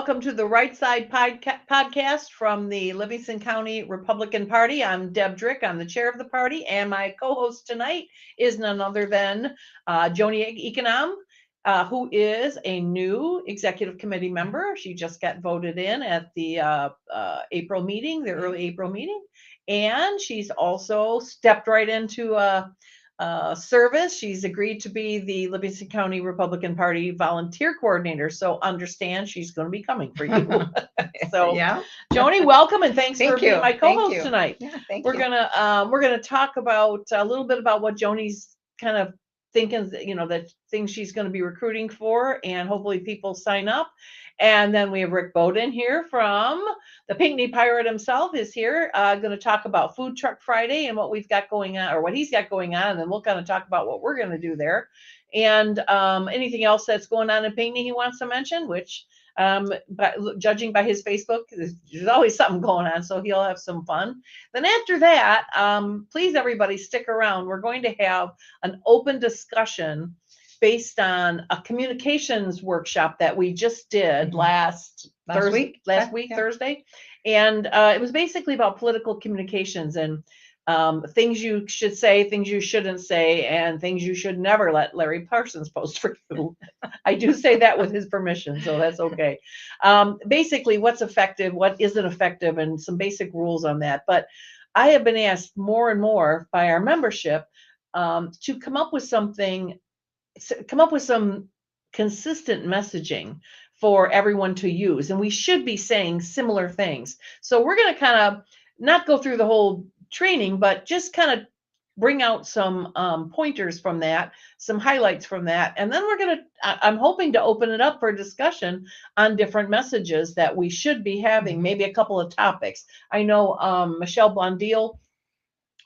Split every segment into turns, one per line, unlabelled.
welcome to the Right Side podcast from the Livingston County Republican Party. I'm Deb Drick. I'm the chair of the party, and my co-host tonight is none other than Joanie Econom, who is a new executive committee member. She just got voted in at the April meeting, the early April meeting, and she's also stepped right into service. She's agreed to be the Livingston County Republican Party volunteer coordinator. So understand she's going to be coming for you. So
yeah,
Joanie, welcome and thanks for being
you.
my co-host tonight.
Yeah, thank
we're
you.
gonna talk about a little bit about what Joanie's kind of thinking, that things she's going to be recruiting for, and hopefully people sign up. And then we have Rick Beaudin here from the Pinckney Pirate himself is here, going to talk about Food Truck Friday and what we've got going on, or what he's got going on, and then we'll kind of talk about what we're going to do there, and anything else that's going on in Pinckney he wants to mention, which but judging by his Facebook, there's always something going on, so he'll have some fun. Then after that, please everybody stick around. We're going to have an open discussion based on a communications workshop that we just did last week, Thursday. And it was basically about political communications and things you should say, things you shouldn't say, and things you should never let Larry Parsons post for you. I do say that with his permission, so that's okay. Basically, what's effective, what isn't effective, and some basic rules on that. But I have been asked more and more by our membership to come up with some consistent messaging for everyone to use, and we should be saying similar things. So we're going to kind of not go through the whole training, but just kind of bring out some pointers from that, some highlights from that, and then I'm hoping to open it up for discussion on different messages that we should be having, maybe a couple of topics. I know Michelle Blondeel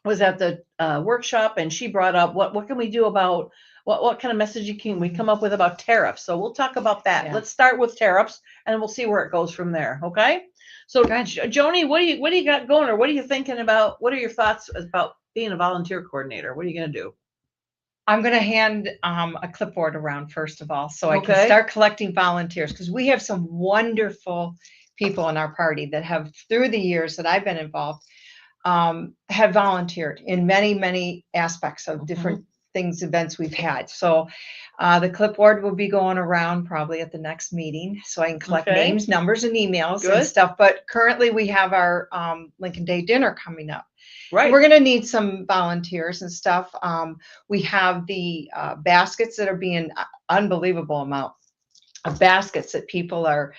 was at the workshop, and she brought up what can we do about what kind of messaging can we come up with about tariffs. So we'll talk about that. Yeah. Let's start with tariffs, and we'll see where it goes from there. Okay. So Joanie, what do you got going, or what are you thinking about? What are your thoughts about being a volunteer coordinator? What are you going to do?
I'm going to hand a clipboard around first of all, so I can start collecting volunteers, because we have some wonderful people in our party that have, through the years that I've been involved, have volunteered in many, many aspects of different things, events we've had. So the clipboard will be going around probably at the next meeting, so I can collect names, numbers, and emails and stuff. But currently we have our Lincoln Day dinner coming up. Right. We're going to need some volunteers and stuff. We have the baskets that are being unbelievable amount of baskets that people are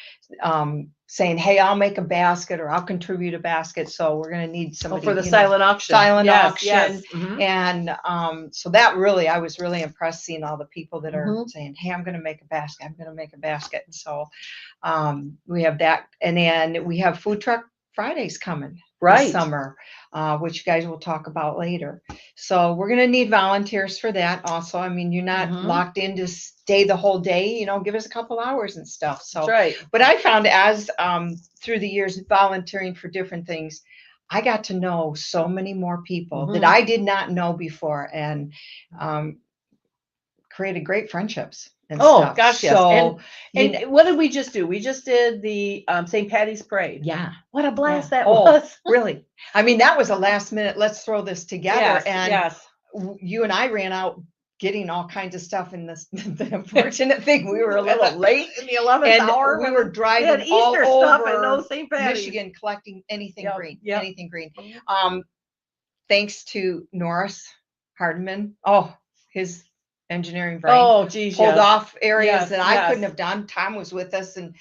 saying, hey, I'll make a basket, or I'll contribute a basket. So we're going to need somebody
for the silent auction.
Yes. And so that really, I was really impressed seeing all the people that are saying, hey, I'm going to make a basket. I'm going to make a basket. And so we have that. And then we have Food Truck Fridays coming this summer, which you guys will talk about later. So we're going to need volunteers for that also. I mean, you're not locked in to stay the whole day, give us a couple hours and stuff. So, but I found as through the years volunteering for different things, I got to know so many more people that I did not know before, and created great friendships.
Stuff. Gosh, yes. So, and what did we just do? We just did the St. Patty's Parade.
Yeah.
What a blast that was.
Really. I mean, that was a last minute, let's throw this together. You and I ran out getting all kinds of stuff in this. The unfortunate thing, we were a little late
in the 11th hour.
We were driving all over stuff and no St. Patty's. Michigan collecting anything green, anything green. Thanks to Norris Hardman. His engineering brain pulled off areas that I couldn't have done. Tom was with us, and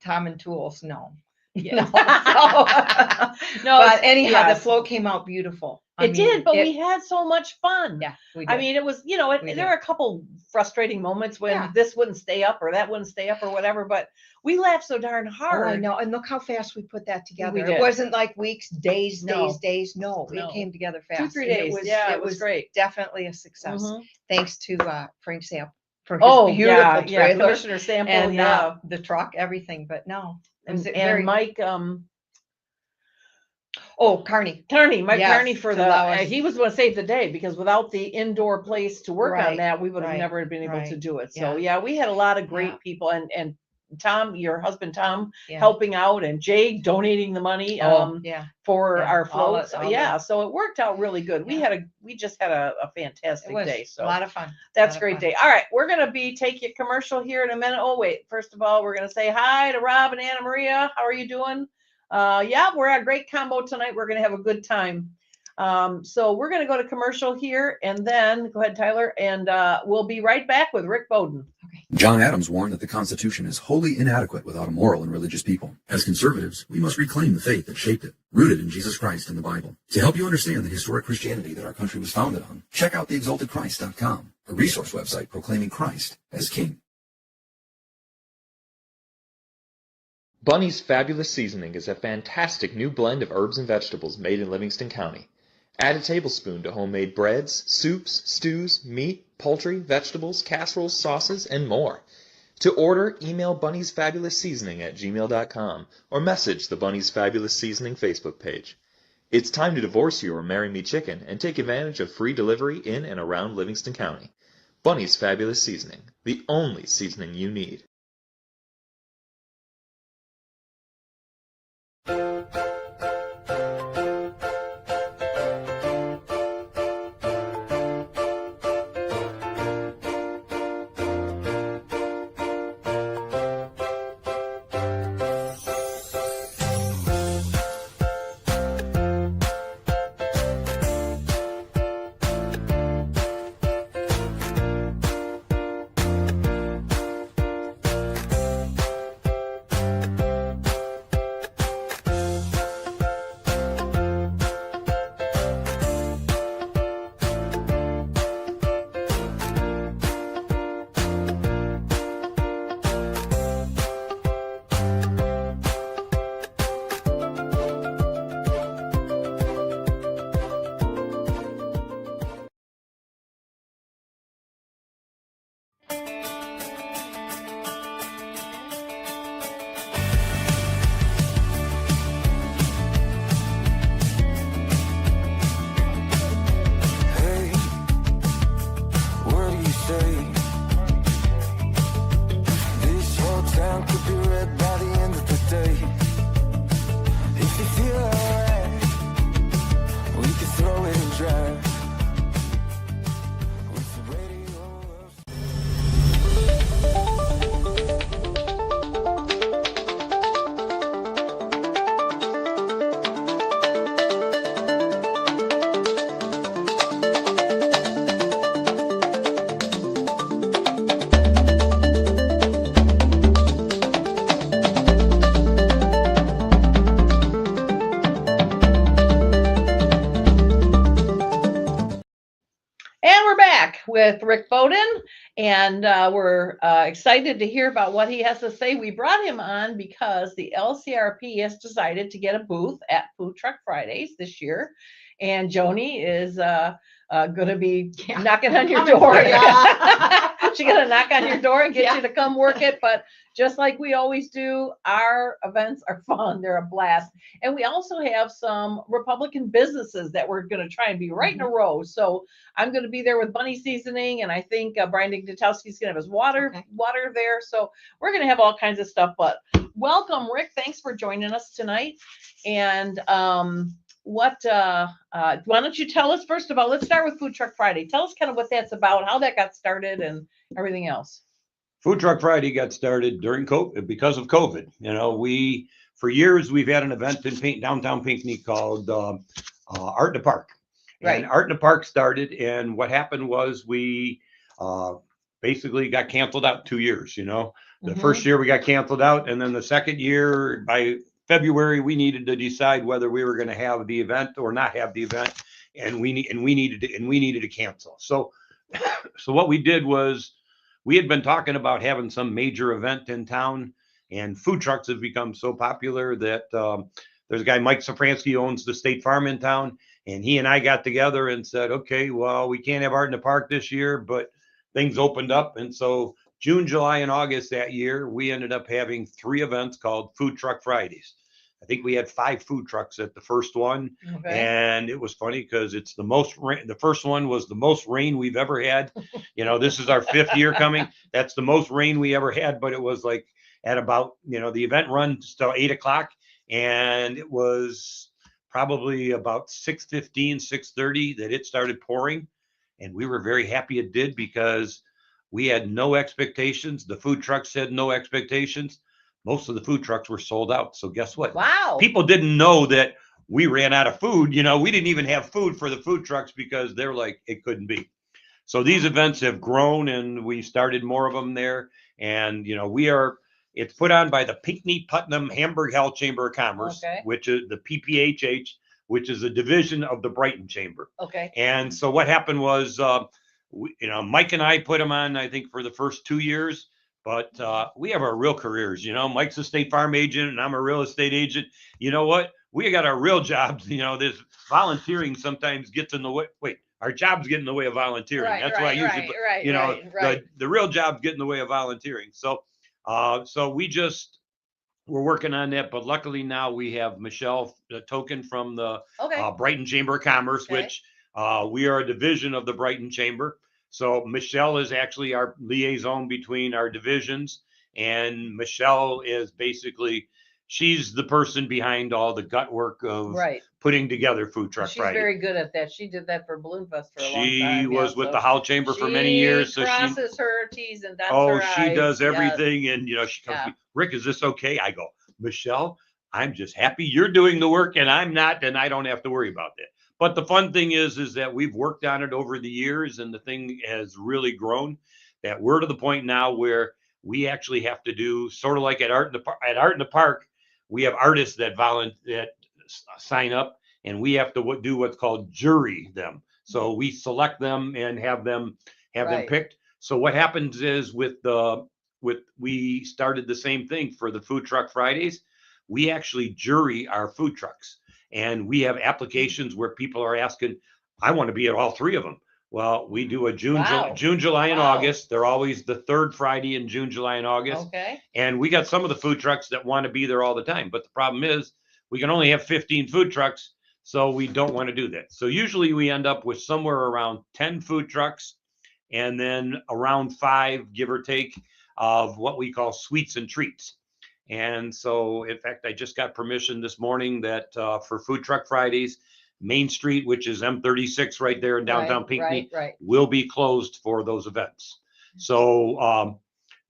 Tom and tools, no. But anyhow, the float came out beautiful.
It did, but we had so much fun.
Yeah, we did.
I mean, it was, there are a couple frustrating moments when this wouldn't stay up or that wouldn't stay up or whatever, but we laughed so darn hard.
Oh, I know. And look how fast we put that together. It wasn't like weeks, days. No, it came together fast.
2-3 days.
It was
great.
Definitely a success. Thanks to Frank Sample for his beautiful trailer.
Commissioner Sample,
and the truck, everything. But no, it was very
Mike.
Carney.
Mike Carney for he was going to save the day, because without the indoor place to work on that, we would have never been able to do it. So we had a lot of great people, and Tom, your husband Tom,
Yeah.
helping out, and Jay donating the money for our floats. So it worked out really good. We just had a fantastic day. So
a lot of fun.
That's a great day. All right, we're gonna take a commercial here in a minute. Oh wait, first of all, we're gonna say hi to Rob and Anna Maria. How are you doing? We're at a great combo tonight. We're gonna have a good time. So we're gonna go to commercial here, and then go ahead, Tyler, and we'll be right back with Rick Beaudin.
Okay. John Adams warned that the Constitution is wholly inadequate without a moral and religious people. As conservatives, we must reclaim the faith that shaped it, rooted in Jesus Christ and the Bible. To help you understand the historic Christianity that our country was founded on, check out theexaltedchrist.com, a resource website proclaiming Christ as King.
Bunny's Fabulous Seasoning is a fantastic new blend of herbs and vegetables made in Livingston County. Add a tablespoon to homemade breads, soups, stews, meat, poultry, vegetables, casseroles, sauces, and more. To order, email Bunny's Fabulous Seasoning at gmail.com or message the Bunny's Fabulous Seasoning Facebook page. It's time to divorce you or marry me chicken and take advantage of free delivery in and around Livingston County. Bunny's Fabulous Seasoning, the only seasoning you need.
With Rick Beaudin, and we're excited to hear about what he has to say. We brought him on because the LCRP has decided to get a booth at Food Truck Fridays this year, and Joanie is going to be knocking on your door. She's going to knock on your door and get you to come work it, but just like we always do, our events are fun. They're a blast. And we also have some Republican businesses that we're going to try and be right in a row. So I'm going to be there with Bunny Seasoning, and I think Brian Dignatowski's going to have his water there. So we're going to have all kinds of stuff. But welcome, Rick. Thanks for joining us tonight. And why don't you tell us, first of all, let's start with Food Truck Friday. Tell us kind of what that's about, how that got started, and everything else.
Food Truck Friday got started during COVID, because of COVID. You know, for years we've had an event in downtown Pinckney called Art in the Park. Right. And Art in the Park started, and what happened was we basically got canceled out 2 years. You know, the first year we got canceled out, and then the second year, by February, we needed to decide whether we were going to have the event or not have the event, and we needed to cancel. So what we did was, we had been talking about having some major event in town, and food trucks have become so popular that there's a guy, Mike Safransky, who owns the State Farm in town, and he and I got together and said, okay, well, we can't have Art in the Park this year, but things opened up. And so June, July, and August that year, we ended up having 3 events called Food Truck Fridays. I think we had 5 food trucks at the first one. Okay. And it was funny because it's the most rain. The first one was the most rain we've ever had. You know, this is our 5th year coming. That's the most rain we ever had. But it was like at about, the event runs till 8 o'clock, and it was probably about 6:15, 6:30 that it started pouring. And we were very happy it did, because we had no expectations. The food trucks had no expectations. Most of the food trucks were sold out. So guess what?
Wow.
People didn't know that we ran out of food. We didn't even have food for the food trucks, because they're like, it couldn't be. So these events have grown, and we started more of them there. And, it's put on by the Pinckney Putnam Hamburg Hell Chamber of Commerce,
Okay.
which is the PPHH, which is a division of the Brighton Chamber.
Okay.
And so what happened was, Mike and I put them on, I think, for the first 2 years, but we have our real careers. Mike's a state farm agent, and I'm a real estate agent. You know what? We got our real jobs. This volunteering sometimes gets in the way. Wait, our jobs get in the way of volunteering.
Right,
That's why I usually, the real jobs get in the way of volunteering. So, we're working on that, but luckily now we have Michelle, the token from the Brighton Chamber of Commerce, which we are a division of the Brighton Chamber. So Michelle is actually our liaison between our divisions, and Michelle is basically, she's the person behind all the gut work of putting together Food Truck Friday.
She's very good at that. She did that for Balloon Fest for a long time.
She was with the Howell Chamber for many years.
So she crosses her T's and dots her I's.
She does everything. And, she comes to me, Rick, is this okay? I go, Michelle, I'm just happy you're doing the work and I'm not, and I don't have to worry about that. But the fun thing is that we've worked on it over the years, and the thing has really grown, that we're to the point now where we actually have to do sort of like at Art in the Park, we have artists that sign up, and we have to do what's called jury them. So we select them and have them picked. So what happens is we started the same thing for the Food Truck Fridays. We actually jury our food trucks, and we have applications where people are asking, I want to be at all three of them. Well, we do a June, July, and August. They're always the third Friday in June, July, and August.
Okay.
And we got some of the food trucks that want to be there all the time. But the problem is we can only have 15 food trucks, so we don't want to do that. So usually we end up with somewhere around 10 food trucks, and then around 5, give or take, of what we call sweets and treats. And so, in fact, I just got permission this morning that for Food Truck Fridays, Main Street, which is M36 right there in downtown Pinckney, will be closed for those events. So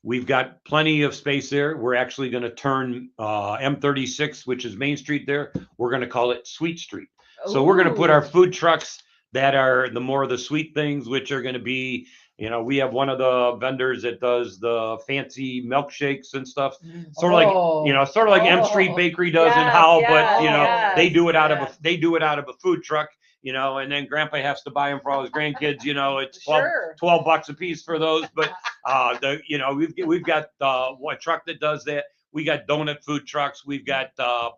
we've got plenty of space there. We're actually going to turn M36, which is Main Street there, we're going to call it Sweet Street. So we're going to put our food trucks that are the more of the sweet things, which are going to be, we have one of the vendors that does the fancy milkshakes and stuff, sort of like M Street Bakery does in Howell, but they do it out of a food truck, and then Grandpa has to buy them for all his grandkids. It's 12 bucks a piece for those. But we've got one truck that does that. We got donut food trucks. We've got the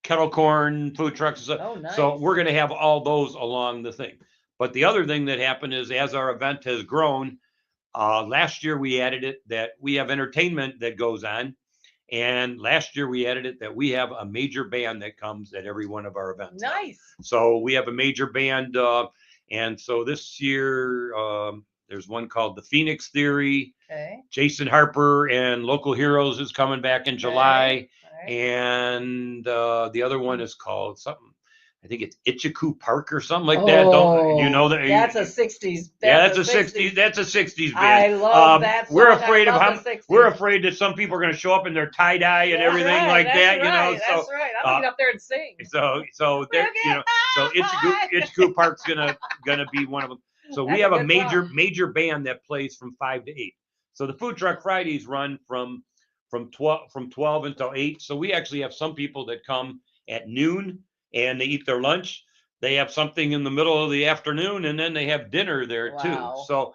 kettle corn food trucks.
Nice.
So we're going to have all those along the thing. But the other thing that happened is, as our event has grown, last year we added it that we have entertainment that goes on. And last year we added it that we have a major band that comes at every one of our events.
Nice.
So we have a major band. And so this year, there's one called the Phoenix Theory.
Okay.
Jason Harper and Local Heroes is coming back in July. And the other one is called something. I think it's Itchiku Park or something like that. Don't you know that?
That's a 60s.
That's a 60s. That's a 60s band.
I love that song.
We're afraid that some people are going to show up in their tie dye and everything like that.
That's right. I'm get up there and sing.
So Itchiku Park's gonna be one of them. So we have a major band that plays from 5 to 8. So the Food Truck Fridays run from 12 until 8. So we actually have some people that come at noon and they eat their lunch. They have something in the middle of the afternoon, and then they have dinner there too. So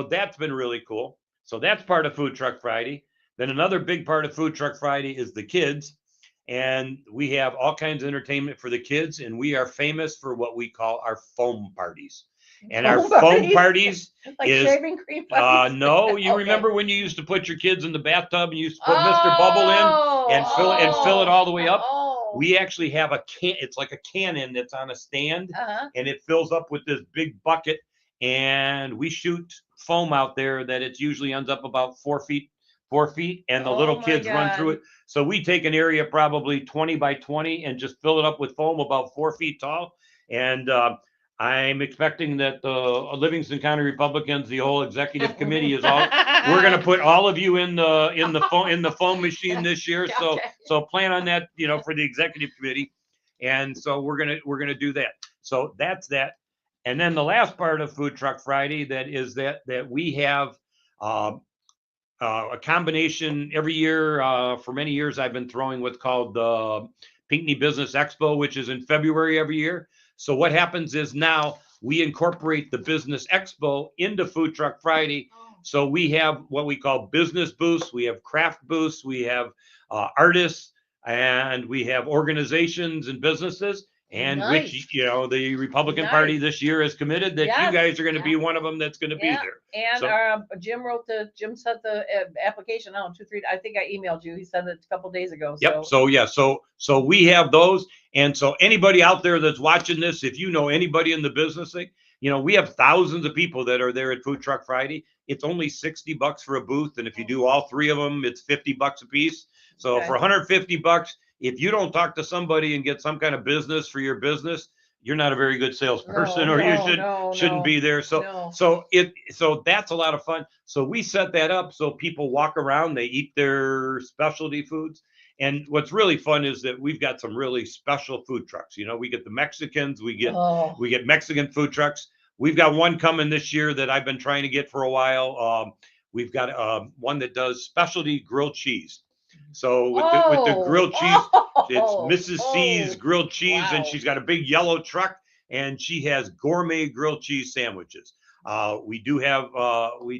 that's been really cool. So that's part of Food Truck Friday. Then another big part of Food Truck Friday is the kids. And we have all kinds of entertainment for the kids. And we are famous for what we call our foam parties. And our foam parties
like
is
shaving cream parties?
No, you remember when you used to put your kids in the bathtub and you used to put Mr. Bubble in and fill it all the way up? We actually have a can. It's like a cannon that's on a stand, and it fills up with this big bucket. and we shoot foam out there that it usually ends up about 4 feet, and the little
my
kids run through
God.
it. So we take an area probably 20 by 20 and just fill it up with foam about 4 feet tall. And I'm expecting that the Livingston County Republicans, the whole executive committee is all. We're going to put all of you in the foam machine this year. So
Okay.
so plan on that, for the executive committee. And so we're gonna do that. So that's that. And then the last part of Food Truck Friday that we have a combination every year. For many years, I've been throwing what's called the Pinckney Business Expo, which is in February every year. So what happens is now we incorporate the Business Expo into Food Truck Friday. So we have what we call business booths, we have craft booths, we have artists, and we have organizations and businesses. And
Nice.
which, the Republican Party
Nice.
this year has committed that
Yes.
you guys are going to
Yeah.
be one of them that's going to be
Yeah.
there.
And
So-
Jim sent the application out 2-3. I think I emailed you. He sent it a couple days ago.
Yep. So we have those. And so anybody out there that's watching this, if you know anybody in the business thing, we have thousands of people that are there at Food Truck Friday. It's only $60 for a booth. And if you do all three of them, it's $50 a piece. So
Okay.
for $150, if you don't talk to somebody and get some kind of business for your business, you're not a very good salesperson, or you shouldn't be there. So so that's a lot of fun. So we set that up so people walk around, they eat their specialty foods. And what's really fun is that we've got some really special food trucks. We get the Mexicans, we get Mexican food trucks. We've got one coming this year that I've been trying to get for a while. We've got one that does specialty grilled cheese. So with the grilled cheese, it's Mrs. C's grilled cheese, and she's got a big yellow truck, and she has gourmet grilled cheese sandwiches. We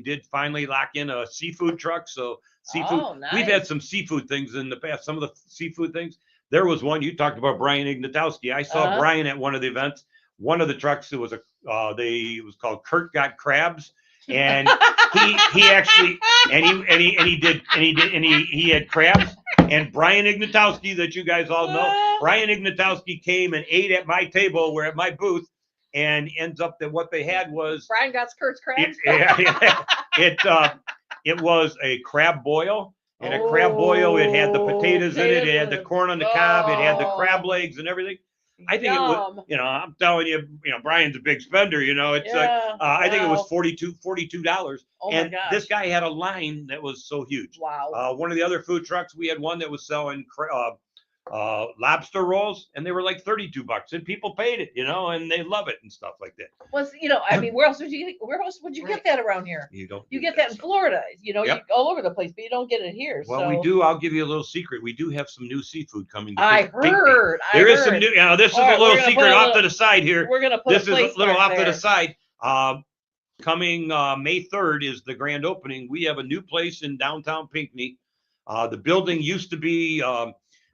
did finally lock in a seafood truck. So seafood,
Nice.
we've had some seafood things in the past. Some of the seafood things. There was one you talked about, Brian Ignatowski. I saw Brian at one of the events. One of the trucks, it was called Kurt Got Crabs, and he actually he had crabs. And Brian Ignatowski, that you guys all know, Brian Ignatowski came and ate at my table, at my booth, and ends up that what they had was
Brian got Kurt's crabs.
It was a crab boil. And a crab boil, it had the potatoes in it, it had the corn on the cob, it had the crab legs and everything. I think it was, I'm telling you, Brian's a big spender, it's I think it was $42. And this guy had a line that was so huge.
Wow.
One of the other food trucks, we had one that was selling lobster rolls, and they were like $32, and people paid it, and they love it and stuff like that.
Where else would you get that around here? You get that in Florida,
Yep.
all over the place, but you don't get it here.
Well, we do. I'll give you a little secret. We do have some new seafood coming.
I heard.
There is some new. This is a little secret off to the side here.
We're gonna put
this is a little off to the
there.
side. Coming May 3rd is the grand opening. We have a new place in downtown Pinckney. The building used to be.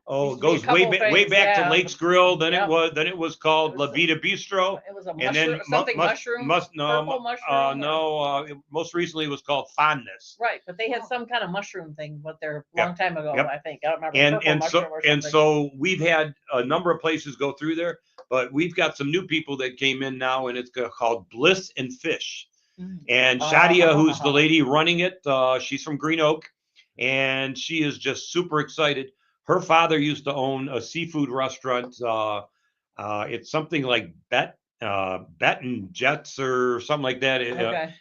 It goes way back to Lake's Grill. Then it was called La Vida Bistro.
It was a
And then
mushroom. Purple mushroom.
Most recently it was called Fondness.
Right, but they had some kind of mushroom thing, but they're a long time ago,
Yep.
I think. I don't remember.
And so we've had a number of places go through there, but we've got some new people that came in now, and it's called Bliss and Fish. And Shadia, who's the lady running it, she's from Green Oak, and she is just super excited. Her father used to own a seafood restaurant. It's something like Bet and Jets or something like that.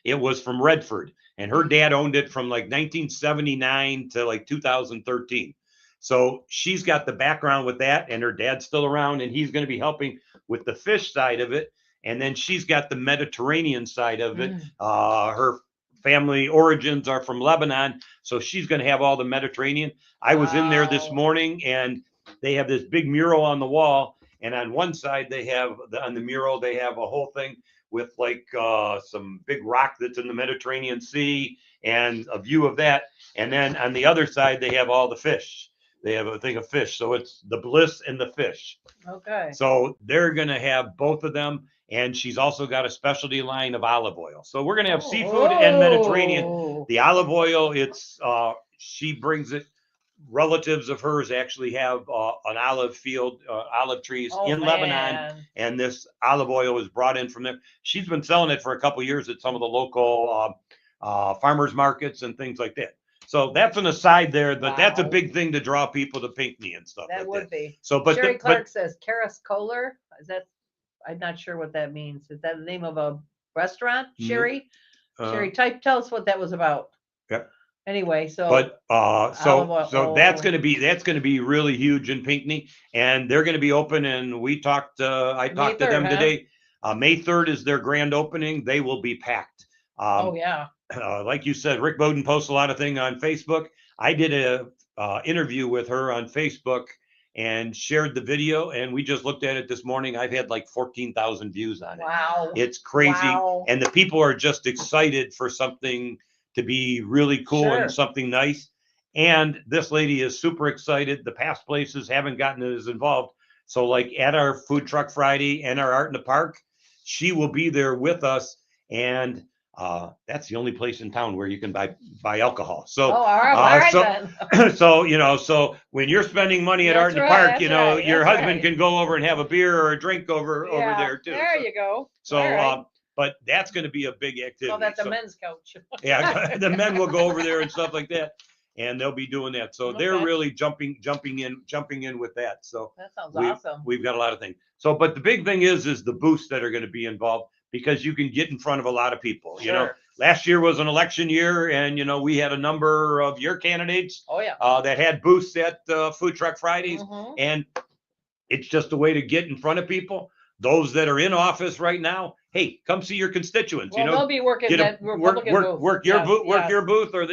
It was from Redford, and her dad owned it from like 1979 to like 2013. So she's got the background with that, and her dad's still around, and he's going to be helping with the fish side of it. And then she's got the Mediterranean side of it. Her family origins are from Lebanon, so she's going to have all the Mediterranean. I was in there this morning, and they have this big mural on the wall, and on one side on the mural they have a whole thing with like some big rock that's in the Mediterranean Sea and a view of that, and then on the other side they have all the fish. They have a thing of fish, so it's the Bliss and the Fish.
Okay.
So they're going to have both of them. And she's also got a specialty line of olive oil. So we're going to have seafood and Mediterranean. The olive oil, she brings it relatives of hers actually have an olive field, olive trees in Lebanon, and this olive oil was brought in from there. She's been selling it for a couple of years at some of the local farmers markets and things like that. So that's an aside there, but that's a big thing to draw people to Pinckney and stuff.
That would be.
So, but
Sherry Clark says Karis Kohler. Is that? I'm not sure what that means. Is that the name of a restaurant? Sherry. Sherry, tell us what that was about.
Yep.
Anyway, so.
But so that's going to be really huge in Pinckney, and they're going to be open. And I talked to them today. May 3rd is their grand opening. They will be packed. Like you said, Rick Beaudin posts a lot of things on Facebook. I did a interview with her on Facebook and shared the video, and we just looked at it this morning. I've had like 14,000 views on it.
Wow.
It's crazy. Wow. And the people are just excited for something to be really cool and something nice. And this lady is super excited. The past places haven't gotten as involved. So like at our Food Truck Friday and our Art in the Park, she will be there with us. And that's the only place in town where you can buy alcohol. So,
all right, then.
So when you're spending money at Art in the Park, your husband can go over and have a beer or a drink over there too.
There you go.
So, but that's going to be a big activity.
So that's a men's coach.
Yeah, the men will go over there and stuff like that, and they'll be doing that. So they're really jumping in with that. So
that sounds awesome.
We've got a lot of things. So, but the big thing is the booths that are going to be involved, because you can get in front of a lot of people. You know, last year was an election year, and we had a number of your candidates that had booths at Food Truck Fridays, and it's just a way to get in front of people. Those that are in office right now, hey, come see your constituents.
Well, they'll be working that Republican booth.
Work your booth, or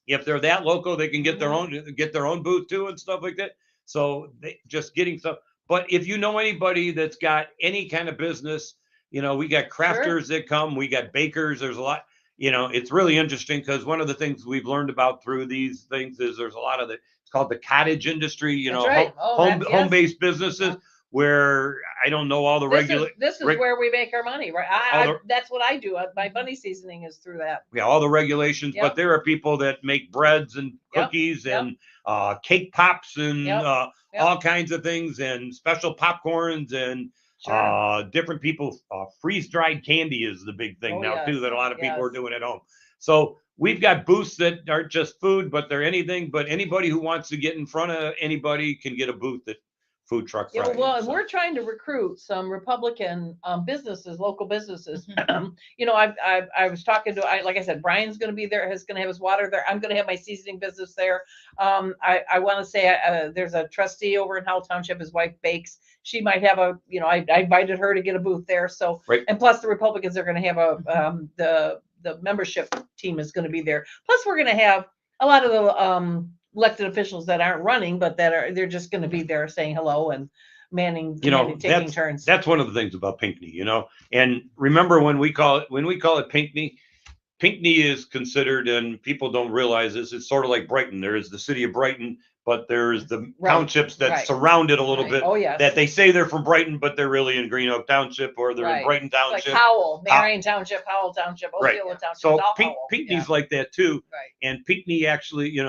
if they're that local, they can get their own booth too and stuff like that. So they just getting stuff. But if you know anybody that's got any kind of business, we got crafters that come, we got bakers. There's a lot. It's really interesting, because one of the things we've learned about through these things is there's a lot of it's called the cottage industry. Home-based businesses. Where I don't know all the regulations.
This is where we make our money, right? That's what I do. My bunny seasoning is through that.
Yeah, all the regulations. But there are people that make breads and cookies and cake pops and all kinds of things, and special popcorns and different people. Freeze-dried candy is the big thing now too, that a lot of people are doing at home. So we've got booths that aren't just food, but they're anything. But anybody who wants to get in front of anybody can get a booth at Food Truck Friday.
And we're trying to recruit some Republican businesses, local businesses. I was talking to, like I said, Brian's going to be there. He's going to have his water there. I'm going to have my seasoning business there. I want to say there's a trustee over in Howell Township. His wife bakes. She might have I invited her to get a booth there. So, and plus the Republicans are going to have the membership team is going to be there. Plus we're going to have a lot of the elected officials that aren't running, but they're just going to be there saying hello and taking turns.
That's one of the things about Pinckney, and remember when we call it Pinckney is considered, and people don't realize this, it's sort of like Brighton. There is the city of Brighton, but there's the townships that surround it a little bit.
Oh, yes.
That they say they're from Brighton, but they're really in Green Oak Township, or they're in Brighton Township.
Like Howell, Marion Township, Howell Township, Osceola Township.
So Pinckney's like that too. Right. And Pinckney actually,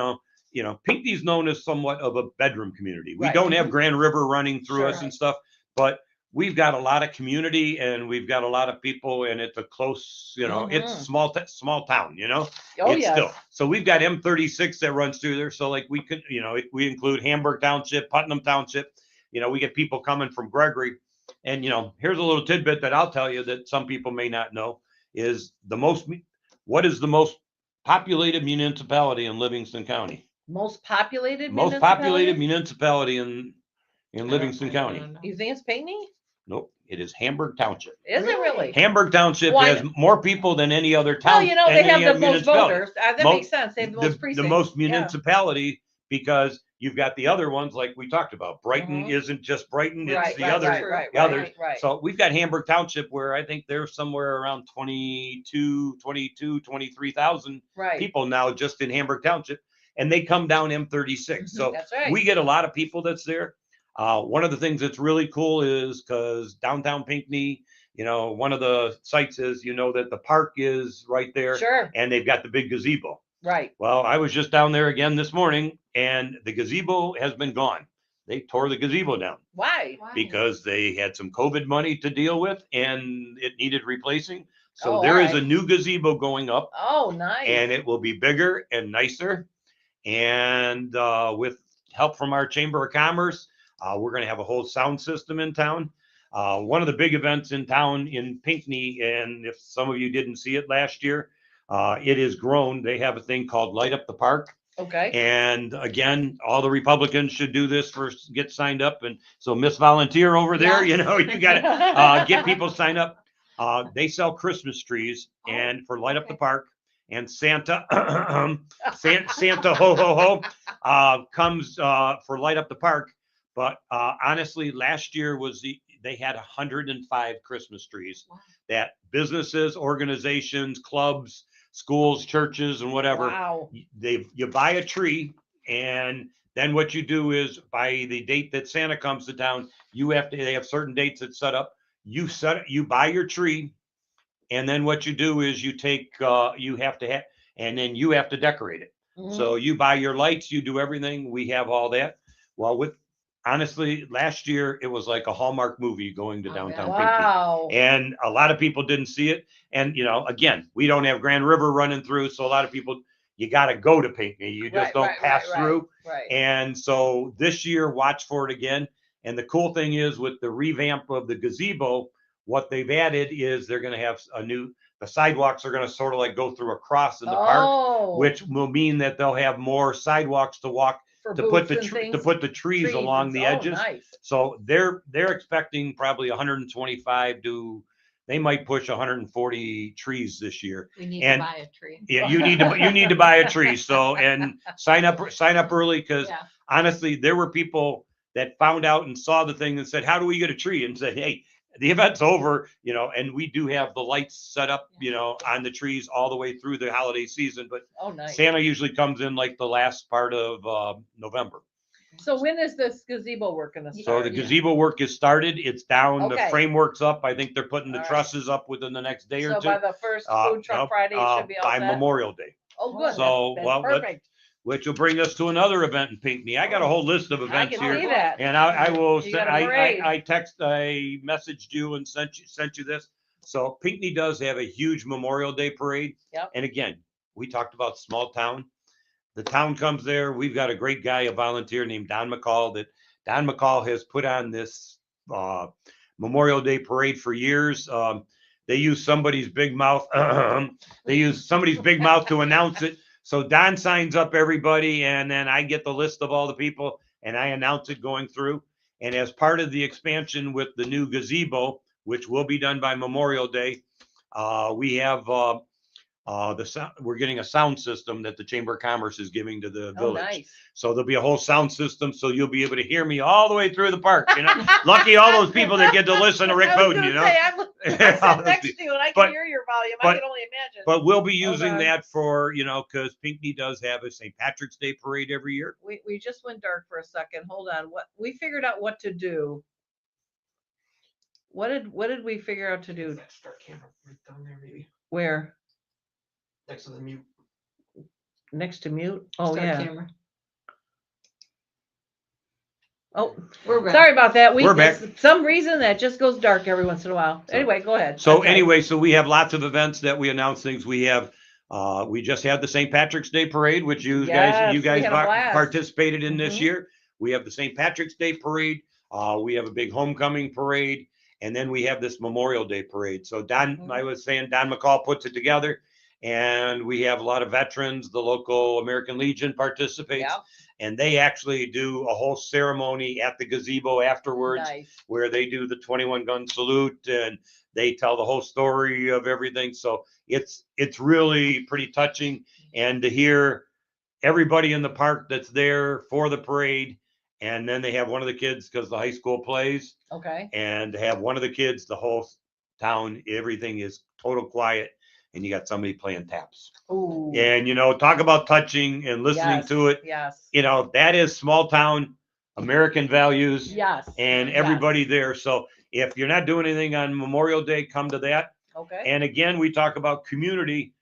Pinckney's known as somewhat of a bedroom community. We don't have Grand River running through us and stuff, but we've got a lot of community, and we've got a lot of people, and it's a close, it's a small town, still. So we've got M36 that runs through there. So like we could, we include Hamburg Township, Putnam Township. We get people coming from Gregory, and here's a little tidbit that I'll tell you that some people may not know is what is the most populated municipality in Livingston County?
Most populated
municipality in Livingston County.
You think it's Pinckney?
Nope, it is Hamburg Township.
Is it really?
Hamburg Township has more people than any other town.
Well, they have the most voters. That makes sense. They have the most precincts.
The most municipality, because you've got the other ones like we talked about. Brighton isn't just Brighton, it's the others.
Right.
So we've got Hamburg Township, where I think there's somewhere around 23,000 people now just in Hamburg Township. And they come down M36. So we get a lot of people that's there. One of the things that's really cool is because downtown Pinckney, one of the sites is, that the park is right there.
Sure.
And they've got the big gazebo.
Right.
Well, I was just down there again this morning, and the gazebo has been gone. They tore the gazebo down
Why?
because they had some COVID money to deal with and it needed replacing. So
Oh,
there is a
alright.
new gazebo going up,
Oh, nice.
and it will be bigger and nicer. And with help from our Chamber of Commerce, we're going to have a whole sound system in town. One of the big events in town in Pinckney, and if some of you didn't see it last year, it has grown. They have a thing called Light Up the Park.
Okay.
And again, all the Republicans should do this first, get signed up. And so Miss Volunteer over there,
Yes.
you know, you got to get people signed up. They sell Christmas trees and for Light Up the Park. And Santa, Santa ho ho ho, comes for Light Up the Park. But honestly, last year they had 105 Christmas trees that businesses, organizations, clubs, schools, churches, and whatever.
Wow.
You buy a tree, and then what you do is by the date that Santa comes to town, they have certain dates that set up. You buy your tree. And then what you do is and then you have to decorate it.
Mhm.
So you buy your lights, you do everything. We have all that. Well, honestly, last year it was like a Hallmark movie going to downtown Pinckney.
Wow.
And a lot of people didn't see it. And, again, we don't have Grand River running through. So a lot of people, you got to go to Pinckney. You just don't pass through.
Right.
And so this year, watch for it again. And the cool thing is with the revamp of the gazebo, what they've added is they're going to have the sidewalks are going to sort of like go through a cross in the park, which will mean that they'll have more sidewalks to walk
For
to put
booths and
to put the trees along the edges.
Nice.
So they're expecting probably 125 they might push 140 trees this year.
We need
And-
to buy a tree.
Yeah, you need to buy a tree. So and sign up early because
Yeah.
honestly, there were people that found out and saw the thing and said, "How do we get a tree?" And said, "Hey, the event's over, and we do have the lights set up, on the trees all the way through the holiday season. But
Oh, nice.
Santa usually comes in like the last part of November.
So when is this gazebo work gonna
So
start?
the gazebo work is started. It's down. The
Okay.
framework's up. I think they're putting the
All right.
trusses up within the next day or
So
two.
by the first food truck
Nope,
Friday, it should be all
by
set?
Memorial Day.
Oh, good.
So,
That's
well,
perfect.
Which will bring us to another event in Pinckney. I got a whole list of
I
events
can
here.
see that.
And I will
You
send,
got a parade.
I messaged you and sent you this. So Pinckney does have a huge Memorial Day parade.
Yep.
And again, we talked about small town. The town comes there. We've got a great guy, a volunteer named Don McCall Don McCall has put on this Memorial Day parade for years. They use somebody's big mouth. They use somebody's big mouth to announce it. So Don signs up everybody, and then I get the list of all the people, and I announce it going through. And as part of the expansion with the new gazebo, which will be done by Memorial Day, we have we're getting a sound system that the Chamber of Commerce is giving to the
Oh,
village.
nice.
So there'll be a whole sound system, so you'll be able to hear me all the way through the park. Lucky all those people that get to listen to Rick
I was
Beaudin.
gonna say, I'm sitting next to you and I
But-
can hear your volume. I
but-
can only imagine.
But we'll be using
God.
that for, because Pinckney does have a St. Patrick's Day parade every year.
We just went dark for a second. Hold on. We figured out what to do. What did we figure out to do?
That start camera right down there, maybe
Where?
next to the mute.
Next to mute? Oh,
Start
yeah.
camera.
Oh,
We're back.
sorry about that.
We're back.
For some reason that just goes dark every once in a while. Anyway, go ahead.
So
Okay.
anyway, so we have lots of events that we announce things. We have, we just had the St. Patrick's Day parade, which you
Yes, we
guys
had a blast.
participated in this
Mhm.
year. We have the St. Patrick's Day parade. We have a big homecoming parade. And then we have this Memorial Day parade. So
Mhm.
I was saying Don McCall puts it together. And we have a lot of veterans. The local American Legion participates.
Yeah,
And they actually do a whole ceremony at the gazebo afterwards,
nice.
where they do the 21 gun salute and they tell the whole story of everything. So it's really pretty touching. And to hear everybody in the park that's there for the parade, and then they have one of the kids, because the high school plays,
Okay.
and to have one of the kids, the whole town, everything is total quiet, and you got somebody playing taps.
Ooh.
And talk about touching and listening
Yes,
to it.
Yes.
That is small town American values
Yes.
and
yes.
everybody there. So if you're not doing anything on Memorial Day, come to that.
Okay.
And again, we talk about community.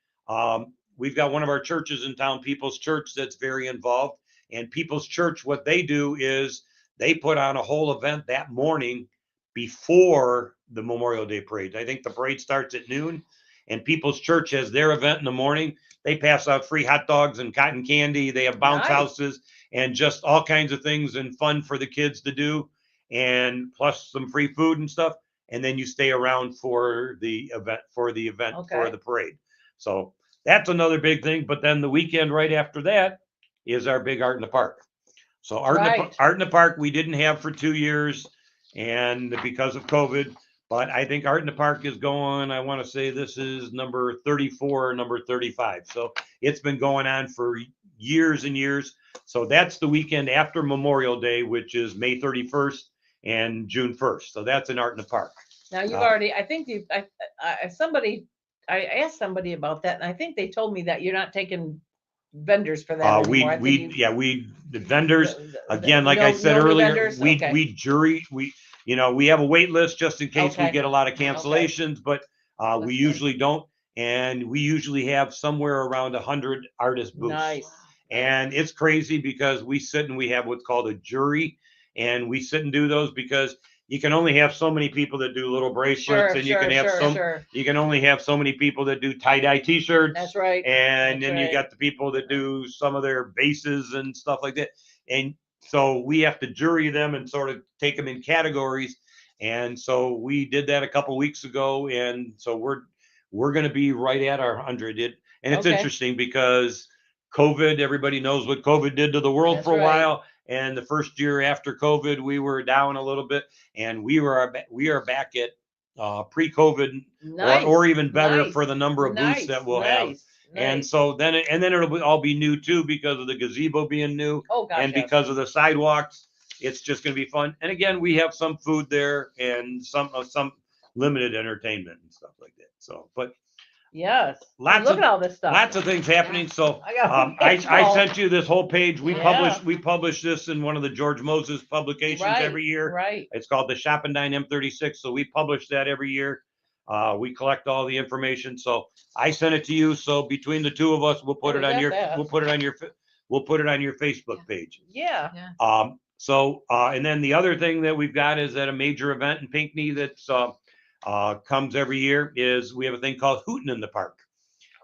we've got one of our churches in town, People's Church, that's very involved. And People's Church, what they do is they put on a whole event that morning before the Memorial Day parade. I think the parade starts at noon, and People's Church has their event in the morning. They pass out free hot dogs and cotton candy. They have bounce houses and just all kinds of things and fun for the kids to do, and plus some free food and stuff. And then you stay around for the event, for the parade. So that's another big thing. But then the weekend right after that is our big Art in the Park. So Art in the Park we didn't have for 2 years, and because of COVID. But I think Art in the Park is going, I want to say this is number 34, number 35. So it's been going on for years and years. So that's the weekend after Memorial Day, which is May 31st and June 1st. So that's an Art in the Park.
Now you've already, I think you've, I asked somebody about that, and I think they told me that you're not taking vendors for that anymore.
The vendors, again, like I said earlier, we jury, we have a wait list just in case we get a lot of cancellations, but we usually don't. And we usually have somewhere around 100 artist booths.
Nice.
And it's crazy because we sit and we have what's called a jury, and we sit and do those because you can only have so many people that do little bracelets, and you can only have so many people that do tie-dye t-shirts.
That's right.
And then you got the people that do some of their bases and stuff like that. And so we have to jury them and sort of take them in categories. And so we did that a couple weeks ago. And so we're going to be right at our 100. And it's interesting because COVID, everybody knows what COVID did to the world for a while. And the first year after COVID, we were down a little bit, and we are back at pre-COVID or even better for the number of booths that we'll have. And so then it'll all be new too, because of the gazebo being new, and because of the sidewalks. It's just going to be fun. And again, we have some food there and some limited entertainment and stuff like that. So, but
yes,
look
at all this stuff.
Lots of things happening. So I sent you this whole page. We publish this in one of the George Moses publications every year.
Right.
It's called the Shop and Dine M36. So we publish that every year. We collect all the information. So I sent it to you. So between the two of us, we'll put it on your Facebook page.
Yeah.
And then the other thing that we've got is that a major event in Pinckney that's comes every year is we have a thing called Hootin' in the Park.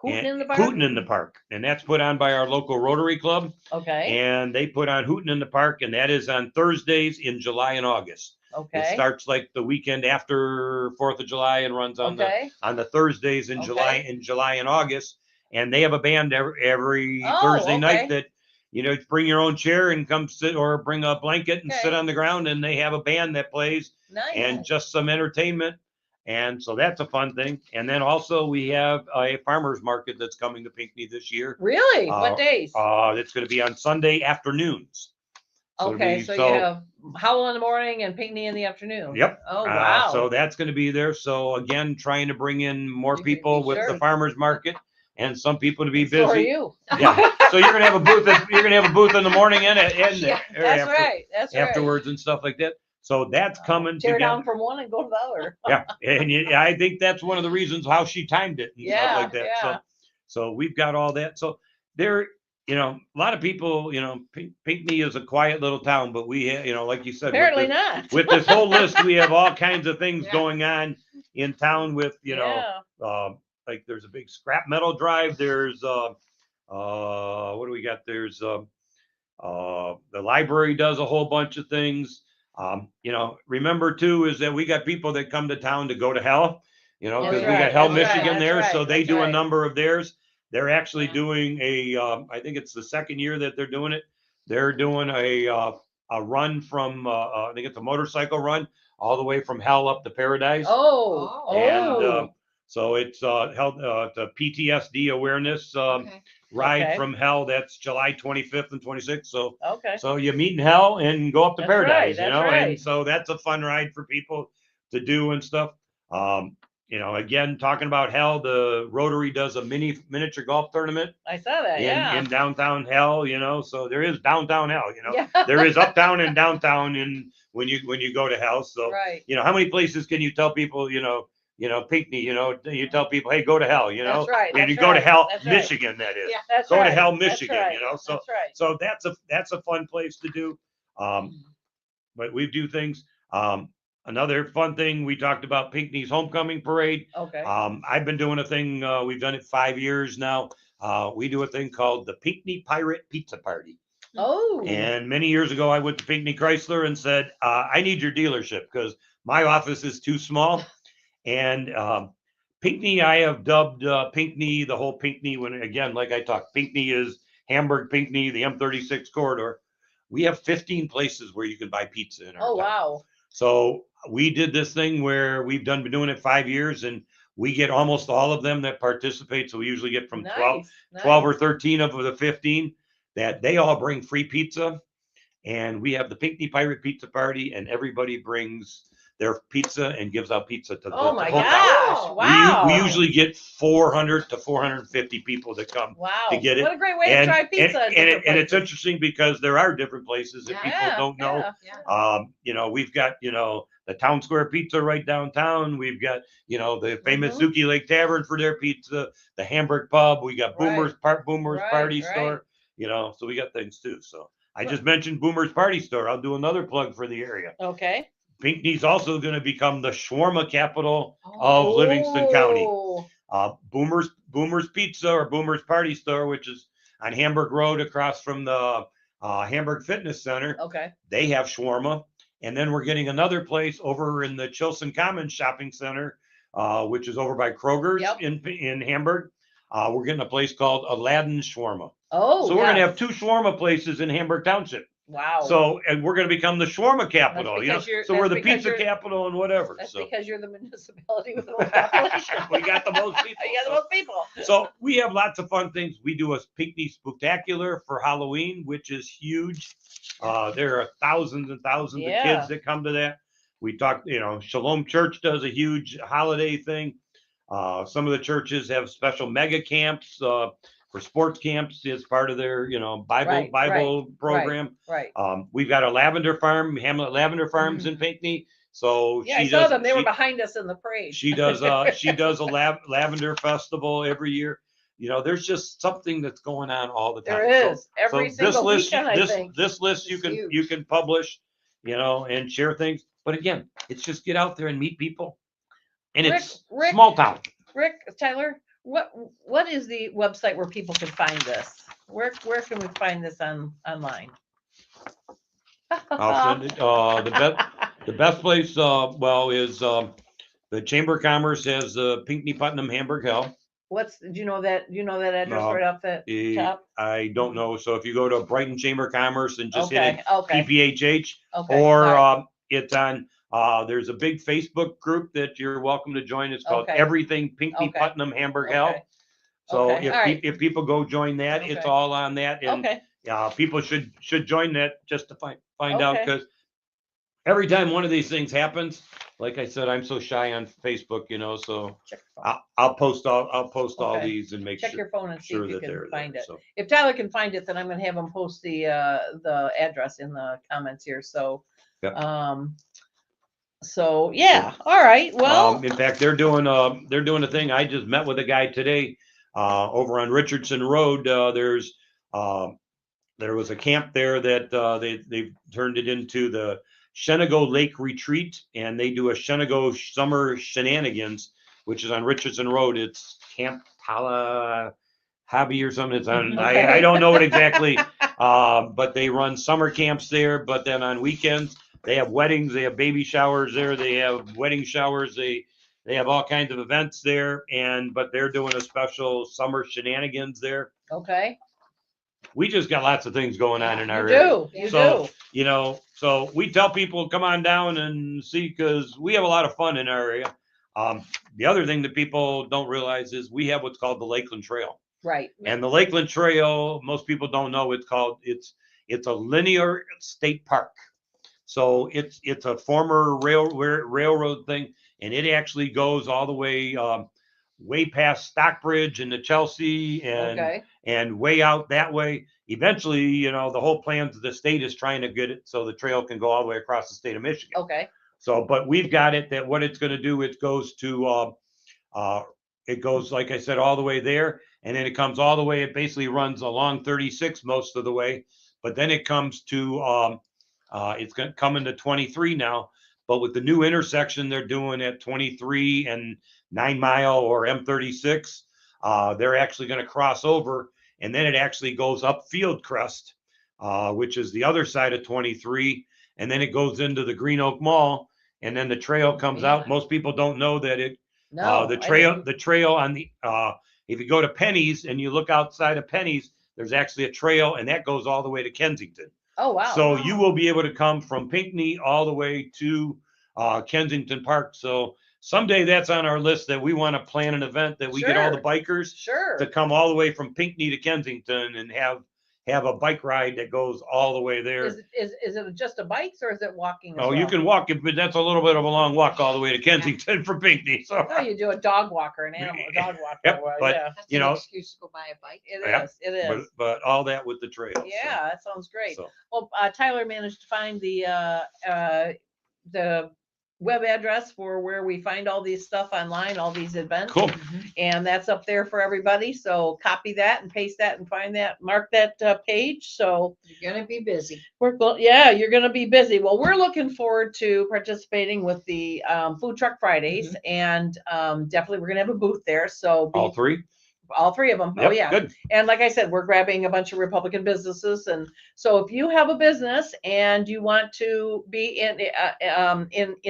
Hootin' in the Park?
Hootin' in the Park. And that's put on by our local Rotary Club.
Okay.
And they put on Hootin' in the Park, and that is on Thursdays in July and August.
Okay.
It starts like the weekend after 4th of July and runs on the Thursdays in July and August. And they have a band every Thursday night that, bring your own chair and come sit, or bring a blanket and sit on the ground, and they have a band that plays and just some entertainment. And so that's a fun thing. And then also we have a farmer's market that's coming to Pinckney this year.
Really? What days?
It's going to be on Sunday afternoons.
So you have Howell in the morning and Pinckney in the afternoon.
Yep.
Oh, wow.
So that's going to be there. So again, trying to bring in more people with the farmer's market, and some people to be busy.
So are you.
Yeah. So you're going to have a booth. You're going to have a booth in the morning and
that's
afterwards and stuff like that. So that's coming.
Tear down from one and go to the other.
Yeah, and I think that's one of the reasons how she timed it and stuff like that.
Yeah.
So we've got all that. So there, a lot of people, Pinckney is a quiet little town, but we, like you said,
apparently not.
With this whole list, we have all kinds of things going on in town. With like there's a big scrap metal drive. There's what do we got? There's the library does a whole bunch of things. Remember too, is that we got people that come to town to go to hell, because we got Hell, Michigan there. So they do a number of theirs. They're actually doing I think it's the second year that they're doing it. They're doing a run from, I think it's a motorcycle run all the way from hell up to paradise. And so it's held the PTSD awareness ride from hell. That's July 25th and 26th. So you meet in hell and go up to paradise, and so that's a fun ride for people to do and stuff. Again, talking about hell, the Rotary does a miniature golf tournament.
I saw that,
in downtown hell, so there is downtown hell, there is uptown and downtown when you go to hell. So, how many places can you tell people, you know, Pinckney, you know, you tell people, hey, go to hell, you know,
That's right.
and you
that's
go to
right,
hell,
that's right.
Michigan, that is.
Yeah.
That's
Go to
right,
hell,
that's
Michigan,
right,
you know, so,
that's right.
so that's a fun place to do. But we do things. Another fun thing, we talked about Pinckney's homecoming parade.
Okay.
I've been doing a thing, we've done it 5 years now. We do a thing called the Pinckney Pirate Pizza Party.
Oh.
And many years ago, I went to Pinckney Chrysler and said, I need your dealership because my office is too small. And Pinckney, I have dubbed Pinckney, the whole Pinckney, when again, like I talked, Pinckney is Hamburg, Pinckney, the M36 corridor. We have 15 places where you can buy pizza in our
Oh,
town.
wow.
So we did this thing where we've been doing it 5 years and we get almost all of them that participate. So we usually get from 12 or 13 of the 15 that they all bring free pizza. And we have the Pinckney Pirate Pizza Party and everybody brings their pizza and gives out pizza to the
Oh, my
whole town.
gosh. Wow.
We usually get 400 to 450 people that come
Wow.
to get it.
What a great way to try pizza.
And it's interesting because there are different places that people don't know.
Yeah.
You know, we've got, you know, the Town Square Pizza right downtown. We've got, you know, the famous Zuki Lake Tavern for their pizza, the Hamburg Pub. We got Boomer's Party Store, you know, so we got things too. So I just mentioned Boomer's Party Store. I'll do another plug for the area.
Okay.
Pinckney's also going to become the shawarma capital of Livingston County. Boomer's Pizza or Boomer's Party Store, which is on Hamburg Road across from the Hamburg Fitness Center.
Okay.
They have shawarma. And then we're getting another place over in the Chilson Commons Shopping Center, which is over by Kroger's in Hamburg. We're getting a place called Aladdin's Shawarma.
Oh,
so we're going to have 2 shawarma places in Hamburg Township.
Wow.
So, and we're going to become the shawarma capital, you know. So we're the pizza capital and whatever.
That's
so.
Because you're the municipality with the most population.
We got the most people.
You got the most people.
So we have lots of fun things. We do a Pinckney Spooktacular for Halloween, which is huge. There are thousands and thousands of kids that come to that. We talked, you know, Shalom Church does a huge holiday thing. Some of the churches have special mega camps for sports camps as part of their, you know, Bible program.
Right.
We've got a lavender farm, Hamlet Lavender Farms in Pinckney. So
I saw them. They were behind us in the parade.
She does a lavender festival every year. You know, there's just something that's going on all the time.
There is every single weekend. I think
this list you can publish, you know, and share things. But again, it's just get out there and meet people, and it's small town.
Tyler, what is the website where people can find this? Where can we find this online?
I'll send it. The best place, is the Chamber of Commerce has the Pinckney Putnam Hamburg Hell.
Do you know that address right off the top?
I don't know. So if you go to Brighton Chamber of Commerce and just hit PPHH, it's on. There's a big Facebook group that you're welcome to join. It's called Everything Pinckney Putnam Hamburg Hell. So if people go join that, it's all on that. And people should join that just to find out, because every time one of these things happens, like I said, I'm so shy on Facebook, you know, so I'll post all these and make
check
sure.
your phone and see if you can find it.
So.
If Tyler can find it, then I'm going to have him post the address in the comments here. So, so yeah, all right. Well,
in fact, they're doing a thing. I just met with a guy today over on Richardson Road. There was a camp there that they turned it into the Shenago Lake Retreat, and they do a Shenago Summer Shenanigans, which is on Richardson Road. It's Camp Pala Hobby or something. It's on, I don't know it exactly, but they run summer camps there. But then on weekends, they have weddings, they have baby showers there, they have wedding showers, they have all kinds of events there, but they're doing a special summer shenanigans there.
Okay.
We just got lots of things going on in our area.
You do.
You know, so we tell people come on down and see, because we have a lot of fun in our area. The other thing that people don't realize is we have what's called the Lakeland Trail.
Right.
And the Lakeland Trail, most people don't know, it's a linear state park. So it's a former railroad thing, and it actually goes all the way past Stockbridge and to Chelsea and way out that way. Eventually, you know, the whole plan to the state is trying to get it so the trail can go all the way across the state of Michigan.
Okay.
So, but we've got it that what it's going to do, it goes to, it goes, like I said, all the way there. And then it comes all the way. It basically runs along 36 most of the way. But then it comes to, it's going to come into 23 now. But with the new intersection they're doing at 23 and 9 Mile or M36, they're actually going to cross over. And then it actually goes up Fieldcrest, which is the other side of 23. And then it goes into the Green Oak Mall. And then the trail comes out. Most people don't know that it, the trail on the, if you go to Penny's and you look outside of Penny's, there's actually a trail and that goes all the way to Kensington.
Oh, wow.
So you will be able to come from Pinckney all the way to Kensington Park. So someday that's on our list that we want to plan an event that we get all the bikers to come all the way from Pinckney to Kensington and have a bike ride that goes all the way there.
Is it just a bikes or is it walking?
Oh, you can walk it, but that's a little bit of a long walk all the way to Kensington from Pinckney. So
no, you do a dog walker, an animal dog walker.
Yep, but
That's
you
an
know,
excuse to go buy a bike.
It is.
but all that with the trail.
Yeah, that sounds great.
So.
Well, Tyler managed to find the web address for where we find all these stuff online, all these events.
Cool.
And that's up there for everybody. So copy that and paste that and find that, mark that page. So
You're gonna be busy.
yeah, you're going to be busy. Well, we're looking forward to participating with the Food Truck Fridays, and definitely we're going to have a booth there. So
All three?
all three of them.
Yep,
Oh yeah.
good.
And like I said, we're grabbing a bunch of Republican businesses. And so if you have a business and you want to be in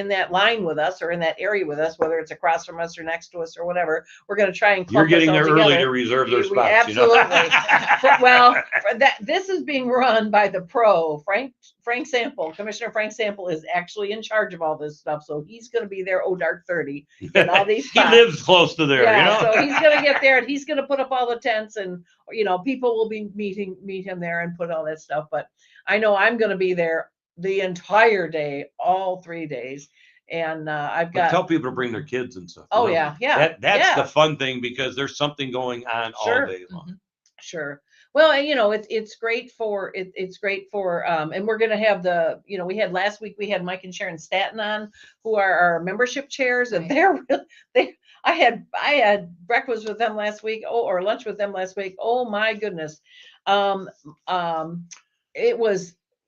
that line with us or in that area with us, whether it's across from us or next to us or whatever, we're going to try and
You're
clump us
getting
all
there early
together.
to reserve their
We
spots.
absolutely.
You know?
Well, this is being run by the pro, Frank Sample. Commissioner Frank Sample is actually in charge of all this stuff. So he's going to be there, dark 30, and all these
He
spots.
lives close to there,
Yeah,
you know?
so he's gonna get there and he's gonna put up all the tents, and people will be meet him there and put all that stuff. But I know I'm gonna be there the entire day, all 3 days, and I've
But
got.
tell people to bring their kids and stuff.
Oh
you know?
yeah.
That's the fun thing because there's something going on
Sure.
all day long.
Sure. Well, and it's great for it's great for and we're gonna have we had last week we had Mike and Sharon Staton on, who are our membership chairs, and I had breakfast with them last week, or lunch with them last week. Oh my goodness.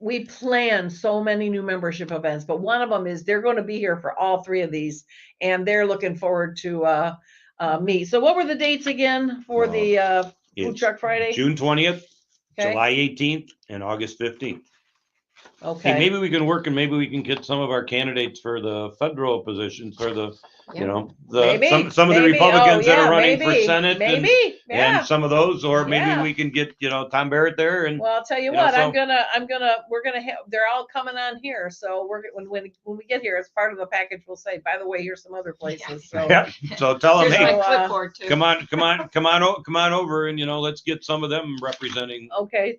We planned so many new membership events, but one of them is they're going to be here for all three of these, and they're looking forward to me. So what were the dates again for the Food
It's
Truck Friday?
June 20th,
Okay.
July 18th, and August 15th.
Okay.
Hey, maybe we can work and maybe we can get some of our candidates for the federal positions for the,
Maybe,
some of the
maybe.
Republicans that
Oh,
are
yeah,
running for
maybe,
Senate
maybe, yeah.
and some of those, or maybe
Yeah.
we can get, Tom Barrett there and
Well, I'll tell you
you know,
what,
so-
we're gonna have, they're all coming on here. So when we get here, as part of the package, we'll say, by the way, here's some other places. So
yeah. So tell them,
Here's
hey,
my
So,
clipboard too.
come on over and, let's get some of them representing
okay,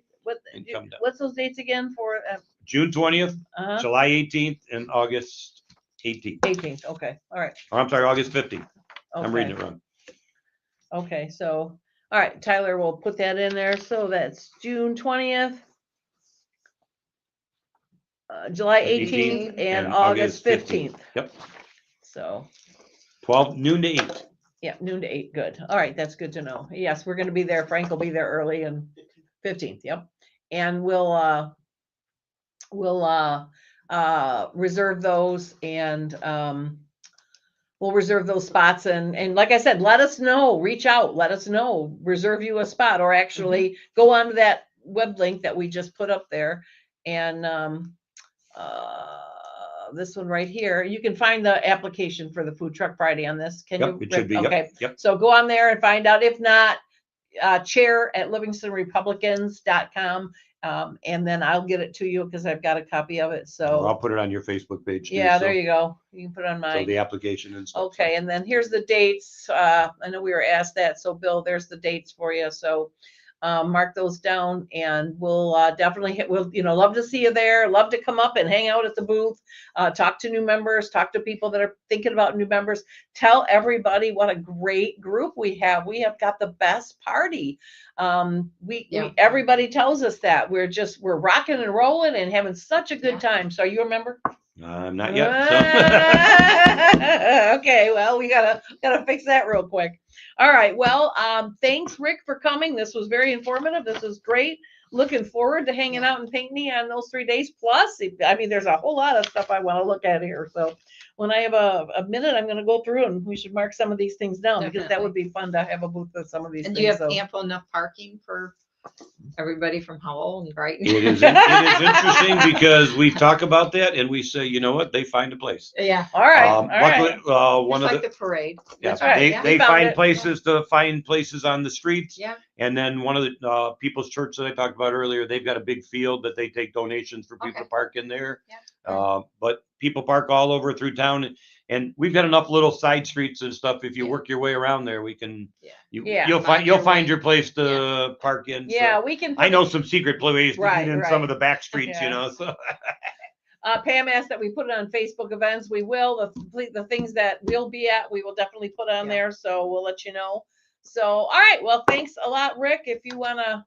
and come down.
what's those dates again for?
June 20th,
Uh-huh.
July 18th, and August 18th.
18th. Okay, all right.
Or I'm sorry, August 15th. I'm
Okay.
reading it wrong.
Okay, so all right, Tyler will put that in there. So that's June 20th, July 18th, and August 15th.
Yep.
So
12 noon to 8.
yeah, noon to 8. Good. All right, that's good to know. Yes, we're going to be there. Frank will be there early, and 15th. Yep. And we'll reserve those, and we'll reserve those spots. And like I said, let us know. Reach out. Let us know. Reserve you a spot, or actually go onto that web link that we just put up there, and this one right here. You can find the application for the Food Truck Friday on this. Can you?
It should be.
Okay.
Yep.
So go on there and find out. If not, chair@livingstonrepublicans.com. And then I'll get it to you because I've got a copy of it. So
I'll put it on your Facebook page. Too,
yeah,
so-
there you go. You can put it on
So
mine.
the application and stuff.
Okay, and then here's the dates. I know we were asked that. So Bill, there's the dates for you. So mark those down, and we'll definitely we'll love to see you there. Love to come up and hang out at the booth, talk to new members, talk to people that are thinking about new members. Tell everybody what a great group we have. We have got the best party. Everybody tells us that we're rocking and rolling and having such a good time. So are you a member?
I'm not yet.
Okay, well, we gotta fix that real quick. All right, well, thanks, Rick, for coming. This was very informative. This was great. Looking forward to hanging out in Pinckney on those 3 days. Plus, I mean, there's a whole lot of stuff I want to look at here. So when I have a minute, I'm going to go through and we should mark some of these things down because that would be fun to have a booth with some of these
And
things.
do you have
so.
ample enough parking for everybody from Howell and Brighton?
It is interesting because we talk about that and we say, you know what, they find a place.
Yeah.
All right.
Luckily, one
Just
of
like the parade.
yeah,
That's right.
they,
Yeah.
they
We found
find
it.
places to find places on the streets.
Yeah.
And then one of the People's Church that I talked about earlier, they've got a big field that they take donations for people
Okay.
to park in there.
Yeah.
But people park all over through town, and we've got enough little side streets and stuff. If you
Yeah.
work your way around there, we can.
Yeah.
Yeah.
You'll
Find
you'll
your
find
way.
your place to park in.
Yeah,
So
we can.
I know some secret ways to
Right,
get in
right.
some of the back streets,
Yeah.
you know. So
Pam asked that we put it on Facebook events. We will. The things that we'll be at, we will definitely put on
Yeah.
there. So we'll let you know. So, all right. Well, thanks a lot, Rick. If you want to,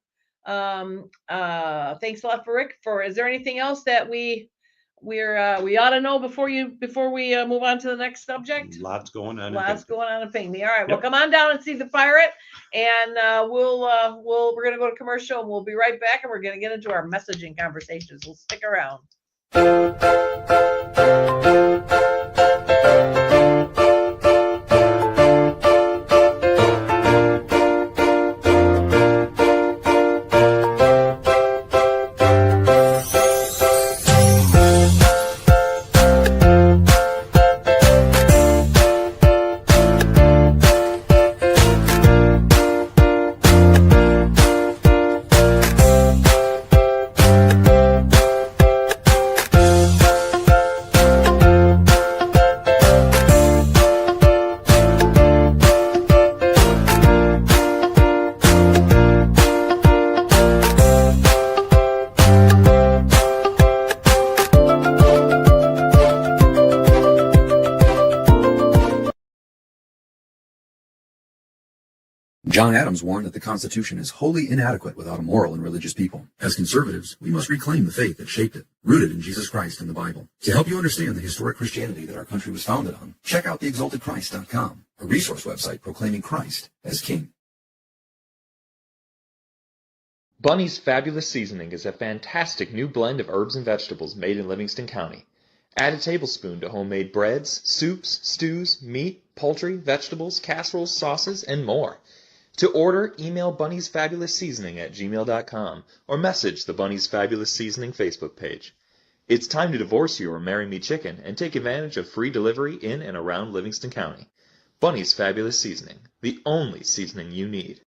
thanks a lot for Rick. Is there anything else that we ought to know before we move on to the next subject?
lots going on.
Lots going on in Pinckney. All right. Well,
Yep.
come on down and see the pirate, and we're gonna go to commercial, and we'll be right back, and we're gonna get into our messaging conversations. We'll stick around.
John Adams warned that the Constitution is wholly inadequate without a moral and religious people. As conservatives, we must reclaim the faith that shaped it, rooted in Jesus Christ and the Bible. To help you understand the historic Christianity that our country was founded on, check out theexaltedchrist.com, a resource website proclaiming Christ as King.
Bunny's Fabulous Seasoning is a fantastic new blend of herbs and vegetables made in Livingston County. Add a tablespoon to homemade breads, soups, stews, meat, poultry, vegetables, casseroles, sauces, and more. To order, email Bunny's Fabulous Seasoning at gmail.com or message the Bunny's Fabulous Seasoning Facebook page. It's time to divorce your Marry Me Chicken and take advantage of free delivery in and around Livingston County. Bunny's Fabulous Seasoning, the only seasoning you need.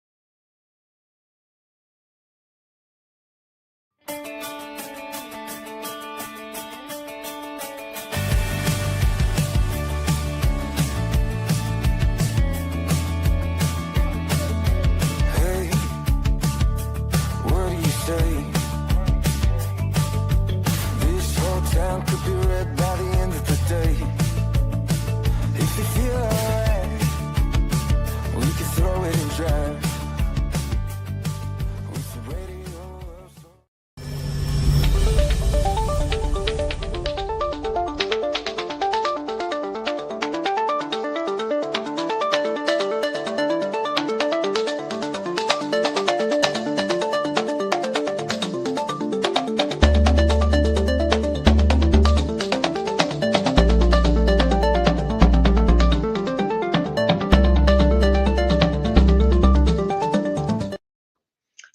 Hey, what do you say? This whole town could be red by the end of the day. If you feel alright, we can throw it and drive. With the radio up.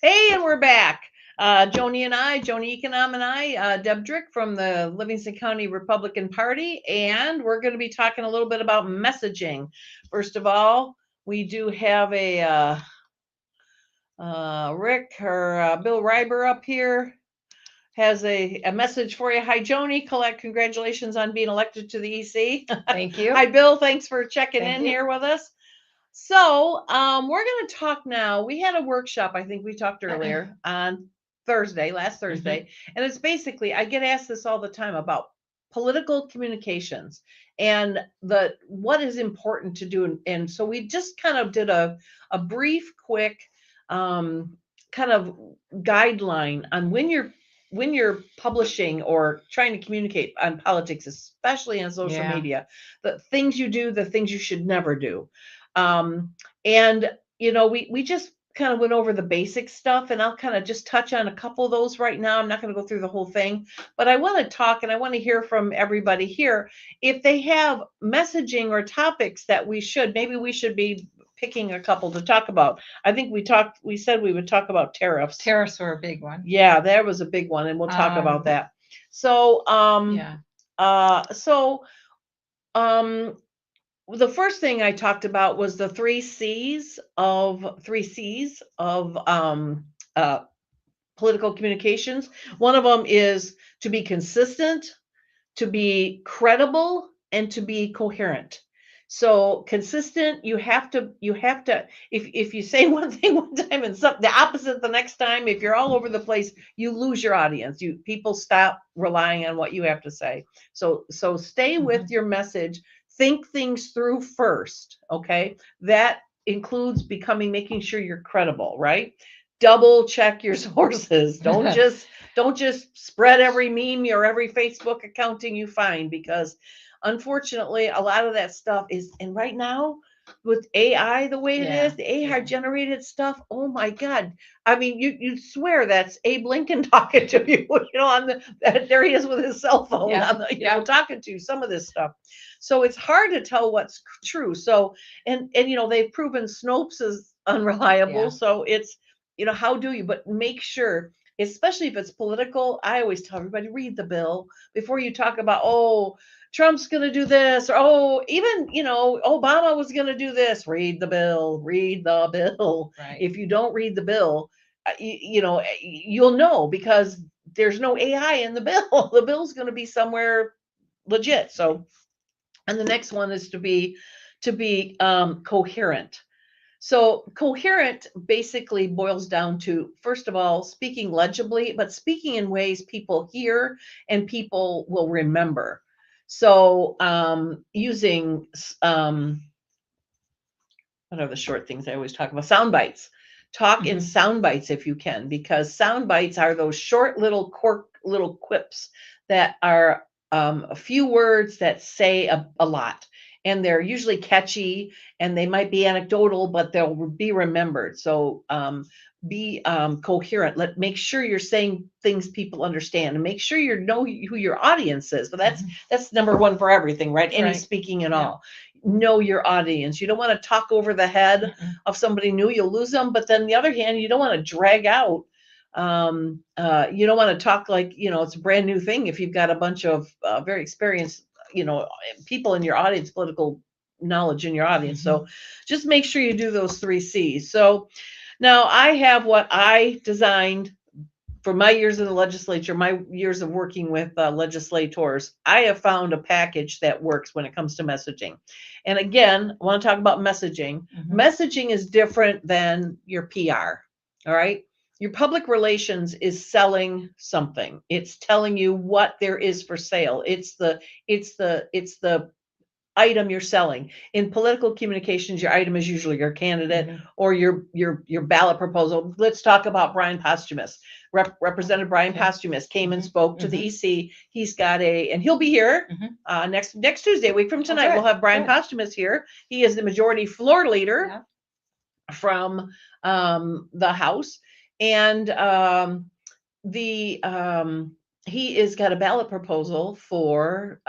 Hey, and we're back. Joanie Econom and I, Deb Drick from the Livingston County Republican Party, and we're going to be talking a little bit about messaging. First of all, we do have a Rick or Bill Reiber up here has a message for you. Hi, Joanie. Congratulations on being elected to the EC.
Thank you.
Hi, Bill. Thanks for checking
Thank
in
you.
here with us. So we're going to talk now. We had a workshop, I think we talked earlier on last Thursday. And it's basically, I get asked this all the time about political communications and what is important to do. And so we just kind of did a brief, quick kind of guideline on when you're when you're publishing or trying to communicate on politics, especially on social
Yeah.
media, the things you do, the things you should never do. And we just kind of went over the basic stuff, and I'll kind of just touch on a couple of those right now. I'm not going to go through the whole thing, but I want to talk and I want to hear from everybody here if they have messaging or topics that we should be picking a couple to talk about. I think we said we would talk about tariffs.
Tariffs were a big one.
Yeah, there was a big one, and we'll talk about that. So, the first thing I talked about was the three C's of political communications. One of them is to be consistent, to be credible, and to be coherent. So consistent, you have to, if you say one thing one time and the opposite the next time, if you're all over the place, you lose your audience. People stop relying on what you have to say. So stay with your message, think things through first. Okay. That includes making sure you're credible, right? Double check your sources. Don't just spread every meme or every Facebook accounting you find, because unfortunately, a lot of that stuff is, and right now with AI the way it is, the AI generated stuff, oh my God. I mean, you swear that's Abe Lincoln talking to you, there he is with his cell phone talking to you, some of this stuff. So it's hard to tell what's true. So, and they've proven Snopes is unreliable. Yeah. So it's, how do you, but make sure, especially if it's political, I always tell everybody, read the bill before you talk about, Trump's going to do this, or, even, Obama was going to do this. Read the bill. Right. If you don't read the bill, you'll know, because there's no AI in the bill. The bill's going to be somewhere legit. So, and the next one is to be coherent. So coherent basically boils down to, first of all, speaking legibly, but speaking in ways people hear and people will remember. So using, what are the short things I always talk about? Sound bites. Talk in sound bites if you can, because sound bites are those short little quips that are a few words that say a lot. And they're usually catchy, and they might be anecdotal, but they'll be remembered. So be coherent. Make sure you're saying things people understand, and make sure you know who your audience is. But that's number one for everything, right? Any speaking at all. Know your audience. You don't want to talk over the head of somebody new. You'll lose them. But then on the other hand, you don't want to drag out. You don't want to talk like, it's a brand new thing if you've got a bunch of very experienced people in your audience, political knowledge in your audience. So just make sure you do those three C's. So now I have what I designed for my years in the legislature, my years of working with legislators. I have found a package that works when it comes to messaging. And again, I want to talk about messaging. Messaging is different than your PR. All right. Your public relations is selling something. It's telling you what there is for sale. It's the item you're selling. In political communications, your item is usually your candidate or your ballot proposal. Let's talk about Brian Posthumus. Representative Brian Posthumus came and spoke to the EC. He's got and he'll be here next Tuesday, a week from tonight. We'll have Brian Posthumus here. He is the majority floor leader from the House. And he has got a ballot proposal for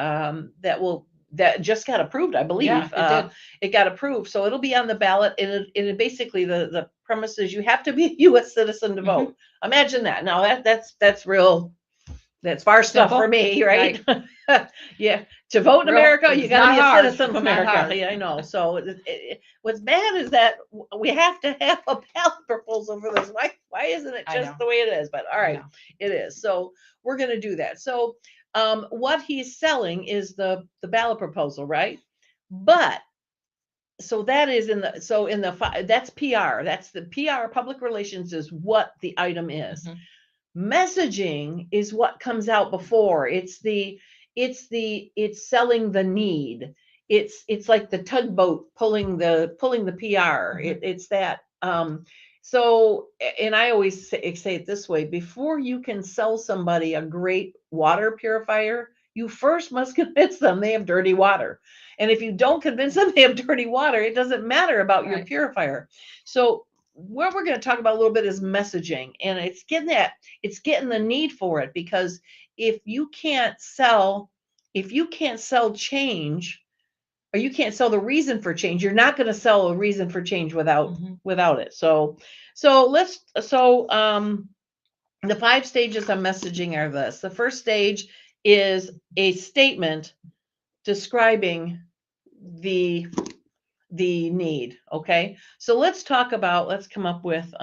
that just got approved, I believe. Yeah, it got approved, so it'll be on the ballot. And it basically the premise is you have to be a U.S. citizen to vote. Imagine that. Now that's real. That's far stuff for me, right? Yeah, to vote in America, you got to be a citizen of America. Yeah, I know. So what's bad is that we have to have a ballot proposal for this. Why isn't it just the way it is? But all right, it is. So we're going to do that. So what he's selling is the ballot proposal, right? But so that is that's PR. That's the PR. Public relations is what the item is. Messaging is what comes out before. It's selling the need. It's like the tugboat pulling the PR. It's that. So, and I always say it this way, before you can sell somebody a great water purifier, you first must convince them they have dirty water. And if you don't convince them they have dirty water, it doesn't matter about your
Right.
purifier. So what we're going to talk about a little bit is messaging, and it's getting the need for it, because if you can't sell change, or you can't sell the reason for change, you're not going to sell a reason for change without it. So the 5 stages of messaging are this. The first stage is a statement describing the need. Okay. So let's come up with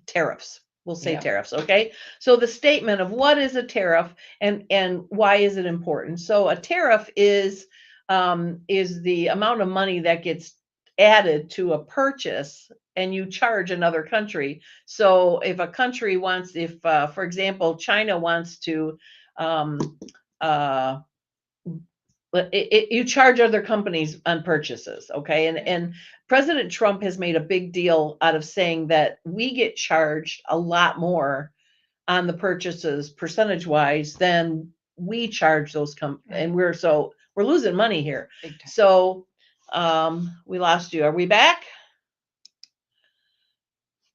tariffs. We'll say tariffs. Okay. So the statement of what is a tariff and why is it important? So a tariff is the amount of money that gets added to a purchase and you charge another country. So if a country wants, for example, China wants to, you charge other companies on purchases. Okay. And President Trump has made a big deal out of saying that we get charged a lot more on the purchases percentage wise than we charge those companies. And we're losing money here. So we lost you. Are we back?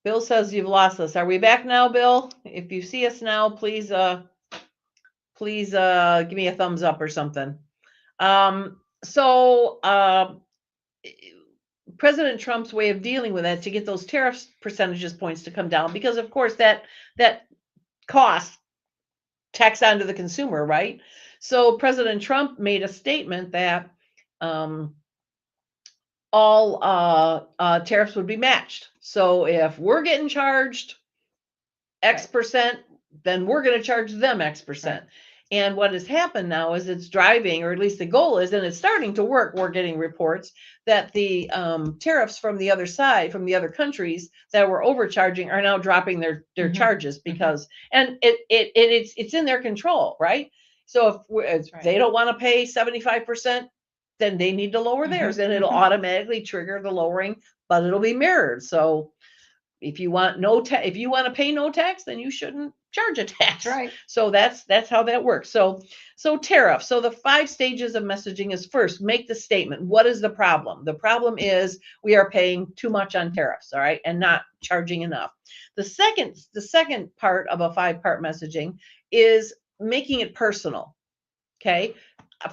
Bill says you've lost us. Are we back now, Bill? If you see us now, please give me a thumbs up or something. President Trump's way of dealing with that to get those tariff percentages points to come down, because of course that cost tax onto the consumer, right? So President Trump made a statement that all tariffs would be matched. So if we're getting charged X percent, then we're going to charge them X percent. Right. And what has happened now is it's driving, or at least the goal is, and it's starting to work. We're getting reports that the tariffs from the other side, from the other countries that were overcharging, are now dropping their charges, because, and it's in their control, right? So if they don't want to pay 75%, then they need to lower theirs, and it'll automatically trigger the lowering, but it'll be mirrored. So if you want to pay no tax, then you shouldn't charge a tax.
Right.
So that's how that works. So tariff. So the 5 stages of messaging is, first, make the statement. What is the problem? The problem is we are paying too much on tariffs, all right, and not charging enough. The second part of a 5-part messaging is making it personal. Okay.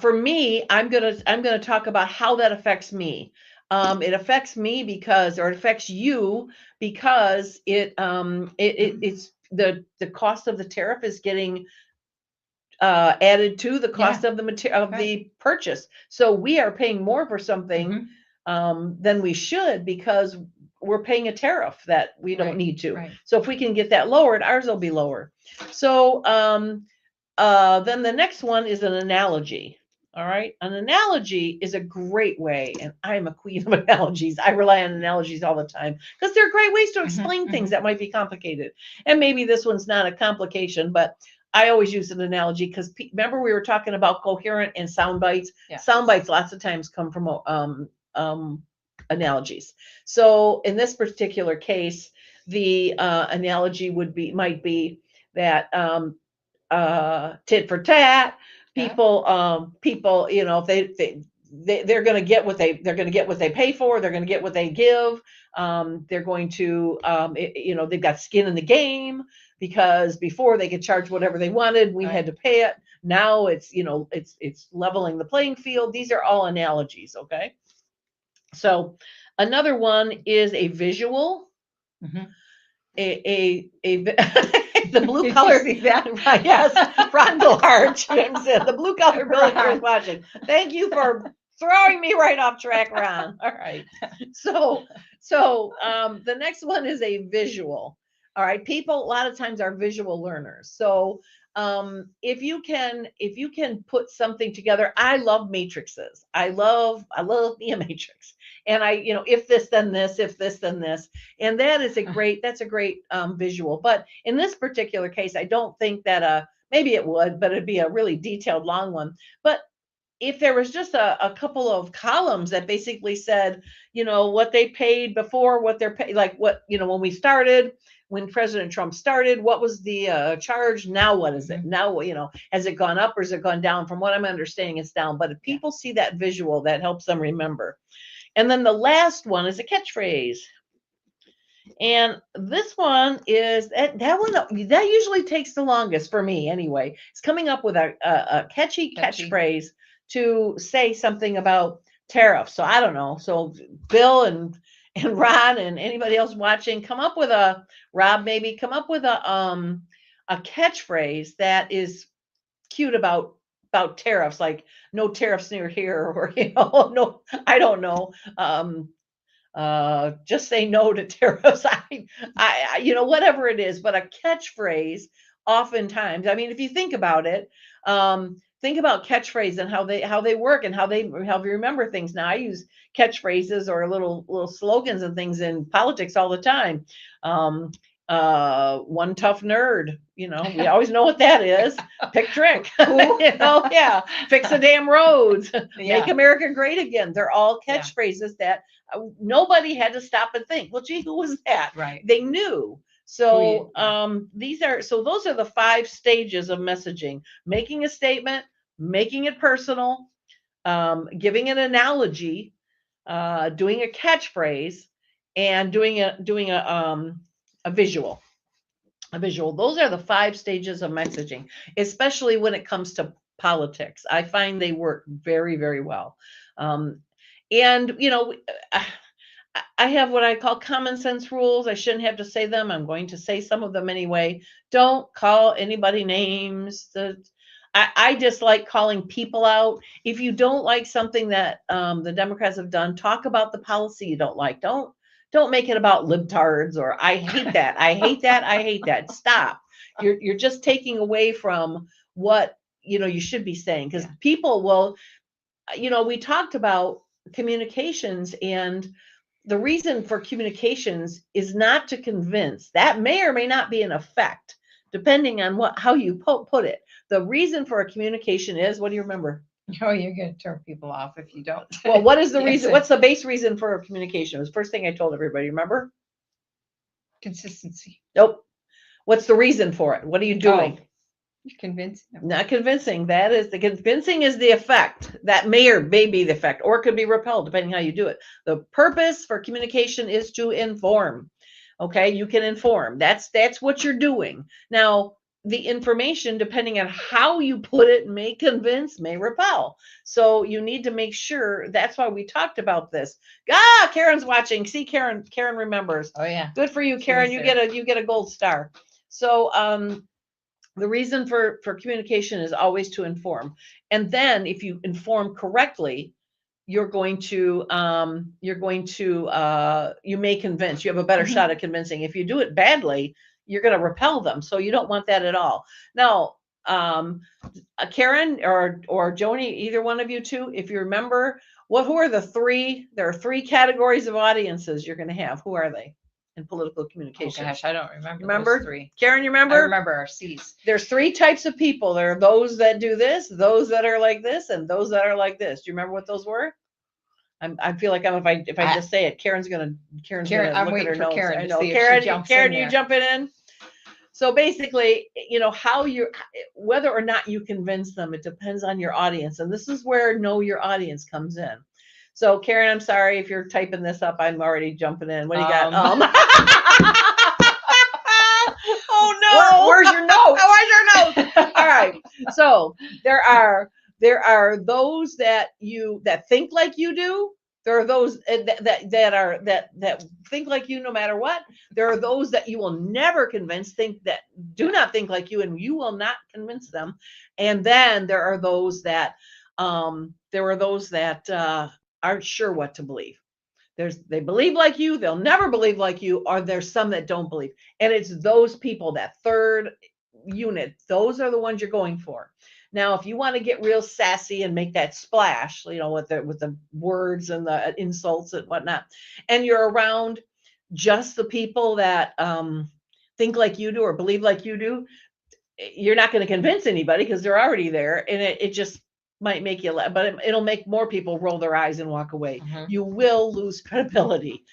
For me, I'm gonna talk about how that affects me. It affects me because, or it affects you because it's the cost of the tariff is getting added to the cost of the material of the purchase. So we are paying more for something than we should, because we're paying a tariff that we don't need to. Right. So if we can get that lowered, ours will be lower. So then the next one is an analogy. All right. An analogy is a great way, and I'm a queen of analogies. I rely on analogies all the time because they're great ways to explain things that might be complicated. And maybe this one's not a complication, but I always use an analogy because remember we were talking about coherent and sound bites. Yeah. Sound bites lots of times come from analogies. So in this particular case, the analogy might be that tit for tat. People, if they're going to get what they pay for. They're going to get what they give. They're going to, they've got skin in the game, because before they could charge whatever they wanted, we had to pay it. Now it's leveling the playing field. These are all analogies. Okay. So another one is a visual, the blue color, right, yes, Rondel Arch, the blue color building is watching. Thank you for throwing me right off track, Ron. All right. So the next one is a visual. All right. People a lot of times are visual learners. So if you can put something together, I love matrices. I love me a matrix. And if this, then this, if this, then this. And that's a great visual. But in this particular case, I don't think that maybe it would, but it'd be a really detailed long one. But if there was just a couple of columns that basically said, what they paid before, what they're paid, like what, when we started, when President Trump started, what was the charge? Now, what is it? Now, has it gone up or has it gone down? From what I'm understanding, it's down. But if people see that visual, that helps them remember. And then the last one is a catchphrase. And this one is that one that usually takes the longest for me anyway. It's coming up with a catchy catchphrase to say something about tariffs. So I don't know. So Bill and Ron and anybody else watching, Rob, maybe come up with a catchphrase that is cute about tariffs, like no tariffs near here, or no, I don't know. Just say no to tariffs. I whatever it is, but a catchphrase oftentimes, I mean, if you think about it, think about catchphrases and how they work and how they remember things. Now I use catchphrases or little slogans and things in politics all the time. One tough nerd, we always know what that is. Pick Trick, yeah. Fix the damn roads, make America great again. They're all catchphrases that nobody had to stop and think, well, gee, who was that?
Right.
They knew. So those are the 5 stages of messaging: making a statement, making it personal, giving an analogy, doing a catchphrase, and doing a visual. Those are the 5 stages of messaging, especially when it comes to politics. I find they work very, very well. And I have what I call common sense rules. I shouldn't have to say them. I'm going to say some of them anyway. Don't call anybody names. I dislike calling people out. If you don't like something that the Democrats have done, talk about the policy you don't like. Don't make it about libtards or I hate that. I hate that. I hate that. Stop. You're just taking away from what you should be saying, because people will. We talked about communications, and the reason for communications is not to convince. That may or may not be an effect, depending on how you put it. The reason for a communication is, what do you remember?
Oh, you're going to turn people off if you don't.
Well, what is the reason? What's the base reason for a communication? It was the first thing I told everybody. Remember?
Consistency.
Nope. What's the reason for it? What are you doing?
Convincing them.
Not convincing. That is the convincing is the effect. That may or may be the effect, or it could be repelled, depending how you do it. The purpose for communication is to inform. Okay, you can inform. That's what you're doing. Now, the information, depending on how you put it, may convince, may repel. So you need to make sure. That's why we talked about this. Karen's watching. See, Karen remembers.
Oh yeah.
Good for you, Karen. You get a gold star. So the reason for communication is always to inform. And then if you inform correctly, you may convince. You have a better shot at convincing. If you do it badly, you're going to repel them. So you don't want that at all. Now, Karen or Joanie, either one of you two, if you remember, who are the 3? There are 3 categories of audiences you're going to have. Who are they in political communication?
Oh gosh, I don't remember.
Remember?
Those 3.
Karen, you remember?
I remember our C's.
There's 3 types of people. There are those that do this, those that are like this, and those that are like this. Do you remember what those were? I feel like if I just say it, Karen's gonna
I'm
look at her
waiting for
notes.
Karen
I
to
know.
see if
Karen,
she jumps
Karen,
in
you
there.
jumping in? So basically, whether or not you convince them, it depends on your audience. And this is where know your audience comes in. So Karen, I'm sorry if you're typing this up. I'm already jumping in. What do you got? Oh no!
Where's your note?
Where's your note? All right. So there are those that think like you do. There are those that think like you no matter what. There are those that you will never convince, do not think like you, and you will not convince them. And then there are those that aren't sure what to believe. They believe like you, they'll never believe like you, or there's some that don't believe. And it's those people, that third unit, those are the ones you're going for. Now, if you want to get real sassy and make that splash, with the words and the insults and whatnot, and you're around just the people that think like you do or believe like you do, you're not going to convince anybody because they're already there, and it just might make you laugh, but it'll make more people roll their eyes and walk away.
Mhm.
You will lose credibility.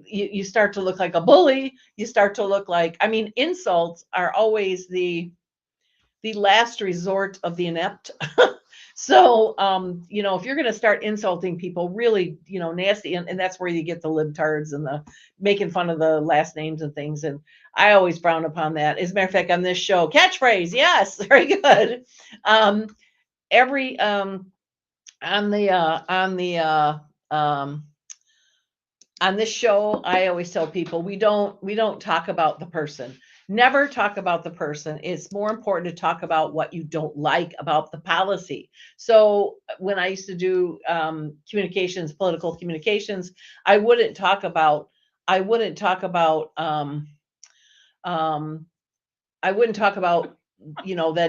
You start to look like a bully. You start to look like, I mean, insults are always the last resort of the inept. So, if you're going to start insulting people really, nasty, and that's where you get the libtards and the making fun of the last names and things. And I always frown upon that. As a matter of fact, on this show, catchphrase, yes, very good. Every on this show, I always tell people we don't talk about the person. Never talk about the person. It's more important to talk about what you don't like about the policy. So when I used to do political communications, I wouldn't talk about that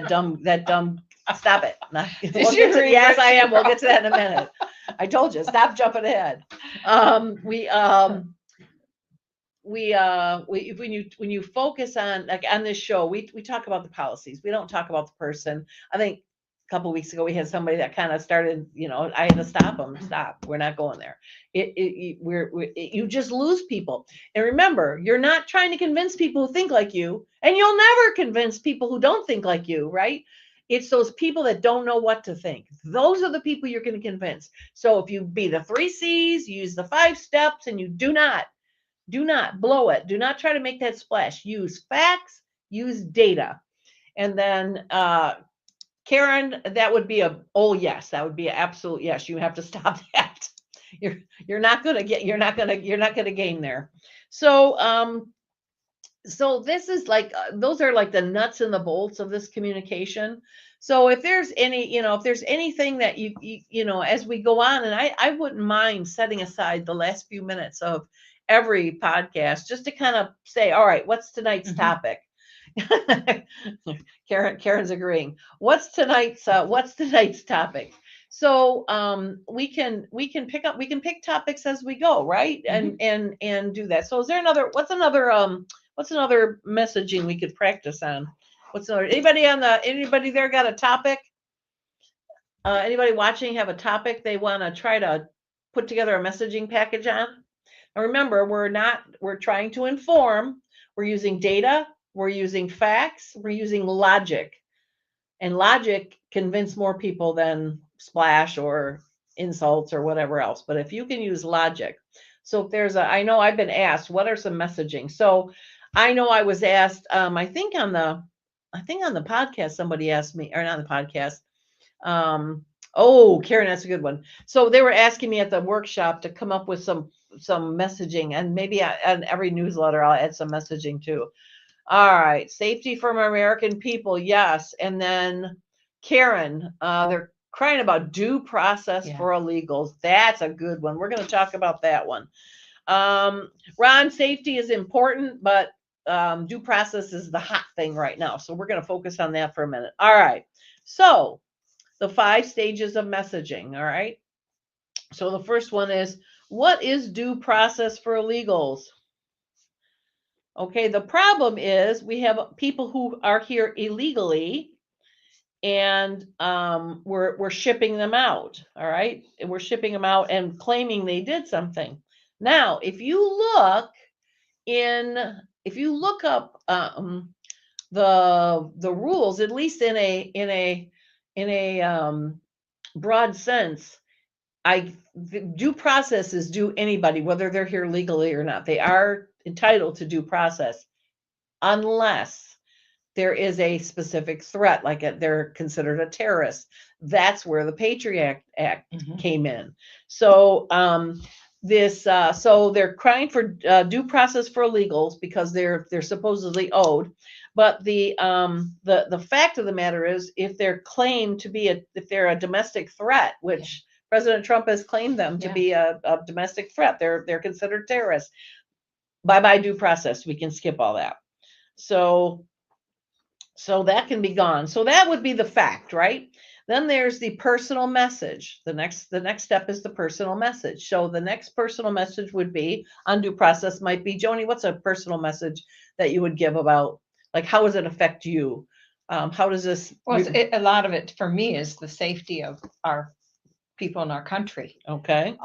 dumb. Stop it. Yes, I am. We'll get to that in a minute. I told you, stop jumping ahead. When you focus on, like, on this show, we talk about the policies. We don't talk about the person. I think a couple of weeks ago we had somebody that kind of started, I had to stop them. Stop. We're not going there. You just lose people. And remember, you're not trying to convince people who think like you, and you'll never convince people who don't think like you, right? It's those people that don't know what to think. Those are the people you're going to convince. So if you be the 3 C's, use the 5 steps, and you do not blow it. Do not try to make that splash. Use facts, use data. And then Karen, that would be yes, that would be an absolute yes. You have to stop that. You're not going to gain there. So this is like, those are like the nuts and the bolts of this communication. So if there's anything that you as we go on, and I wouldn't mind setting aside the last few minutes of every podcast just to kind of say, all right, what's tonight's topic? Karen's agreeing. What's tonight's topic? So we can pick topics as we go, right? And do that. So is there what's another messaging we could practice on? Anybody there got a topic? Anybody watching have a topic they want to try to put together a messaging package on? Now remember, we're trying to inform. We're using data, we're using facts, we're using logic. And logic convince more people than splash or insults or whatever else. But if you can use logic. So if I know I've been asked, what are some messaging? So I know I was asked, I think on the podcast, somebody asked me, or not on the podcast. Karen, that's a good one. So they were asking me at the workshop to come up with some messaging, and maybe on every newsletter, I'll add some messaging too. All right. Safety from American people. Yes. And then Karen, they're crying about due process for illegals. That's a good one. We're going to talk about that one. Ron, safety is important, but due process is the hot thing right now. So we're going to focus on that for a minute. All right. So the 5 stages of messaging. All right. So the first one is, what is due process for illegals? Okay. The problem is we have people who are here illegally, and we're shipping them out. All right. And we're shipping them out and claiming they did something. Now, if you look up the rules, at least in a broad sense, due process is due anybody, whether they're here legally or not. They are entitled to due process unless there is a specific threat, like they're considered a terrorist. That's where the Patriot Act came in. So so they're crying for due process for illegals because they're supposedly owed. But the fact of the matter is, if they're claimed to be if they're a domestic threat, which President Trump has claimed them to be a domestic threat, they're considered terrorists. Bye-bye due process. We can skip all that. So that can be gone. So that would be the fact, right? Then there's the personal message. The next step is the personal message. So the next personal message would be on due process might be, Joanie, what's a personal message that you would give about, like, how does it affect you? How does this?
Well, a lot of it for me is the safety of our people in our country.
Okay.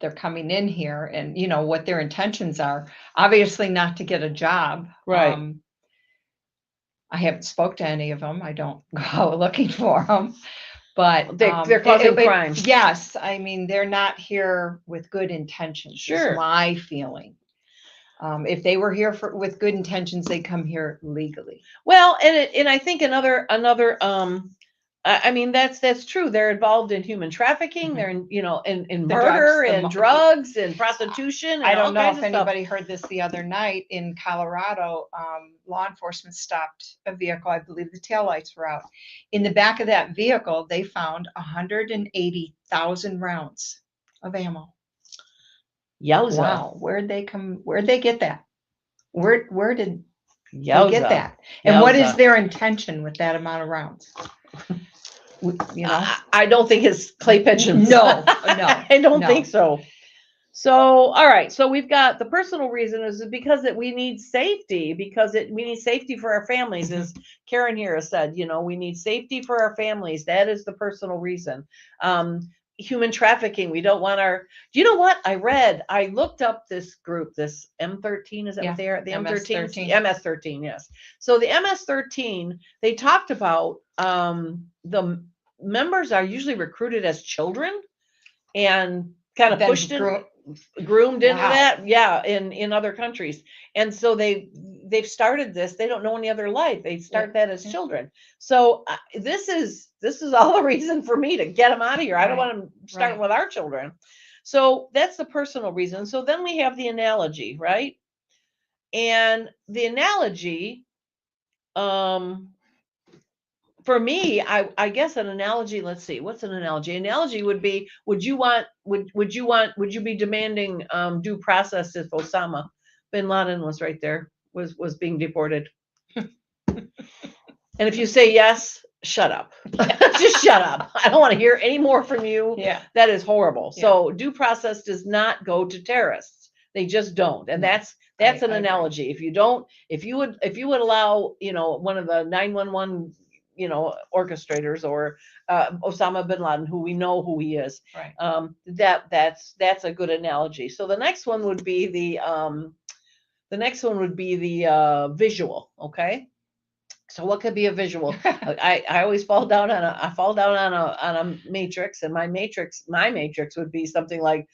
They're coming in here and what their intentions are, obviously not to get a job.
Right.
I haven't spoke to any of them. I don't go looking for them, but
they're causing crime.
Yes. I mean, they're not here with good intentions.
Sure.
Is my feeling. If they were here with good intentions, they'd come here legally.
Well, and I think another I mean, that's true. They're involved in human trafficking. They're in murder and drugs and prostitution. And
I don't know
if
anybody heard this the other night in Colorado. Law enforcement stopped a vehicle. I believe the taillights were out. In the back of that vehicle, they found 180,000 rounds of ammo.
Yowza.
Wow, where'd they get that? Where did they get that? And
Yowza.
what is their intention with that amount of rounds?
I don't think it's clay pigeons.
No,
I don't think so. So, all right. So we've got the personal reason is because we need safety, we need safety for our families, as Karen here has said. We need safety for our families. That is the personal reason. Human trafficking. We don't want do you know what I looked up this group, this M13, is that what they are? The M13, MS13. Yes. So the MS13, they talked about, the members are usually recruited as children and kind of pushed groomed into that. Yeah. In other countries. And so they've started this. They don't know any other life. They start that as children. So this is all the reason for me to get them out of here. I don't want them starting with our children. So that's the personal reason. So then we have the analogy, right? And the analogy, for me, I guess an analogy, let's see, what's an analogy? Analogy would be, would you be demanding due process if Osama bin Laden was right there, was being deported? And if you say yes, shut up. Just shut up. I don't want to hear any more from you.
Yeah.
That is horrible. Yeah. So due process does not go to terrorists. They just don't. And that's an analogy. If you would allow, one of the 911 orchestrators or Osama bin Laden, who we know who he is.
Right.
That's a good analogy. So the next one would be the visual. Okay. So what could be a visual? I always fall down on a matrix, and my matrix would be something like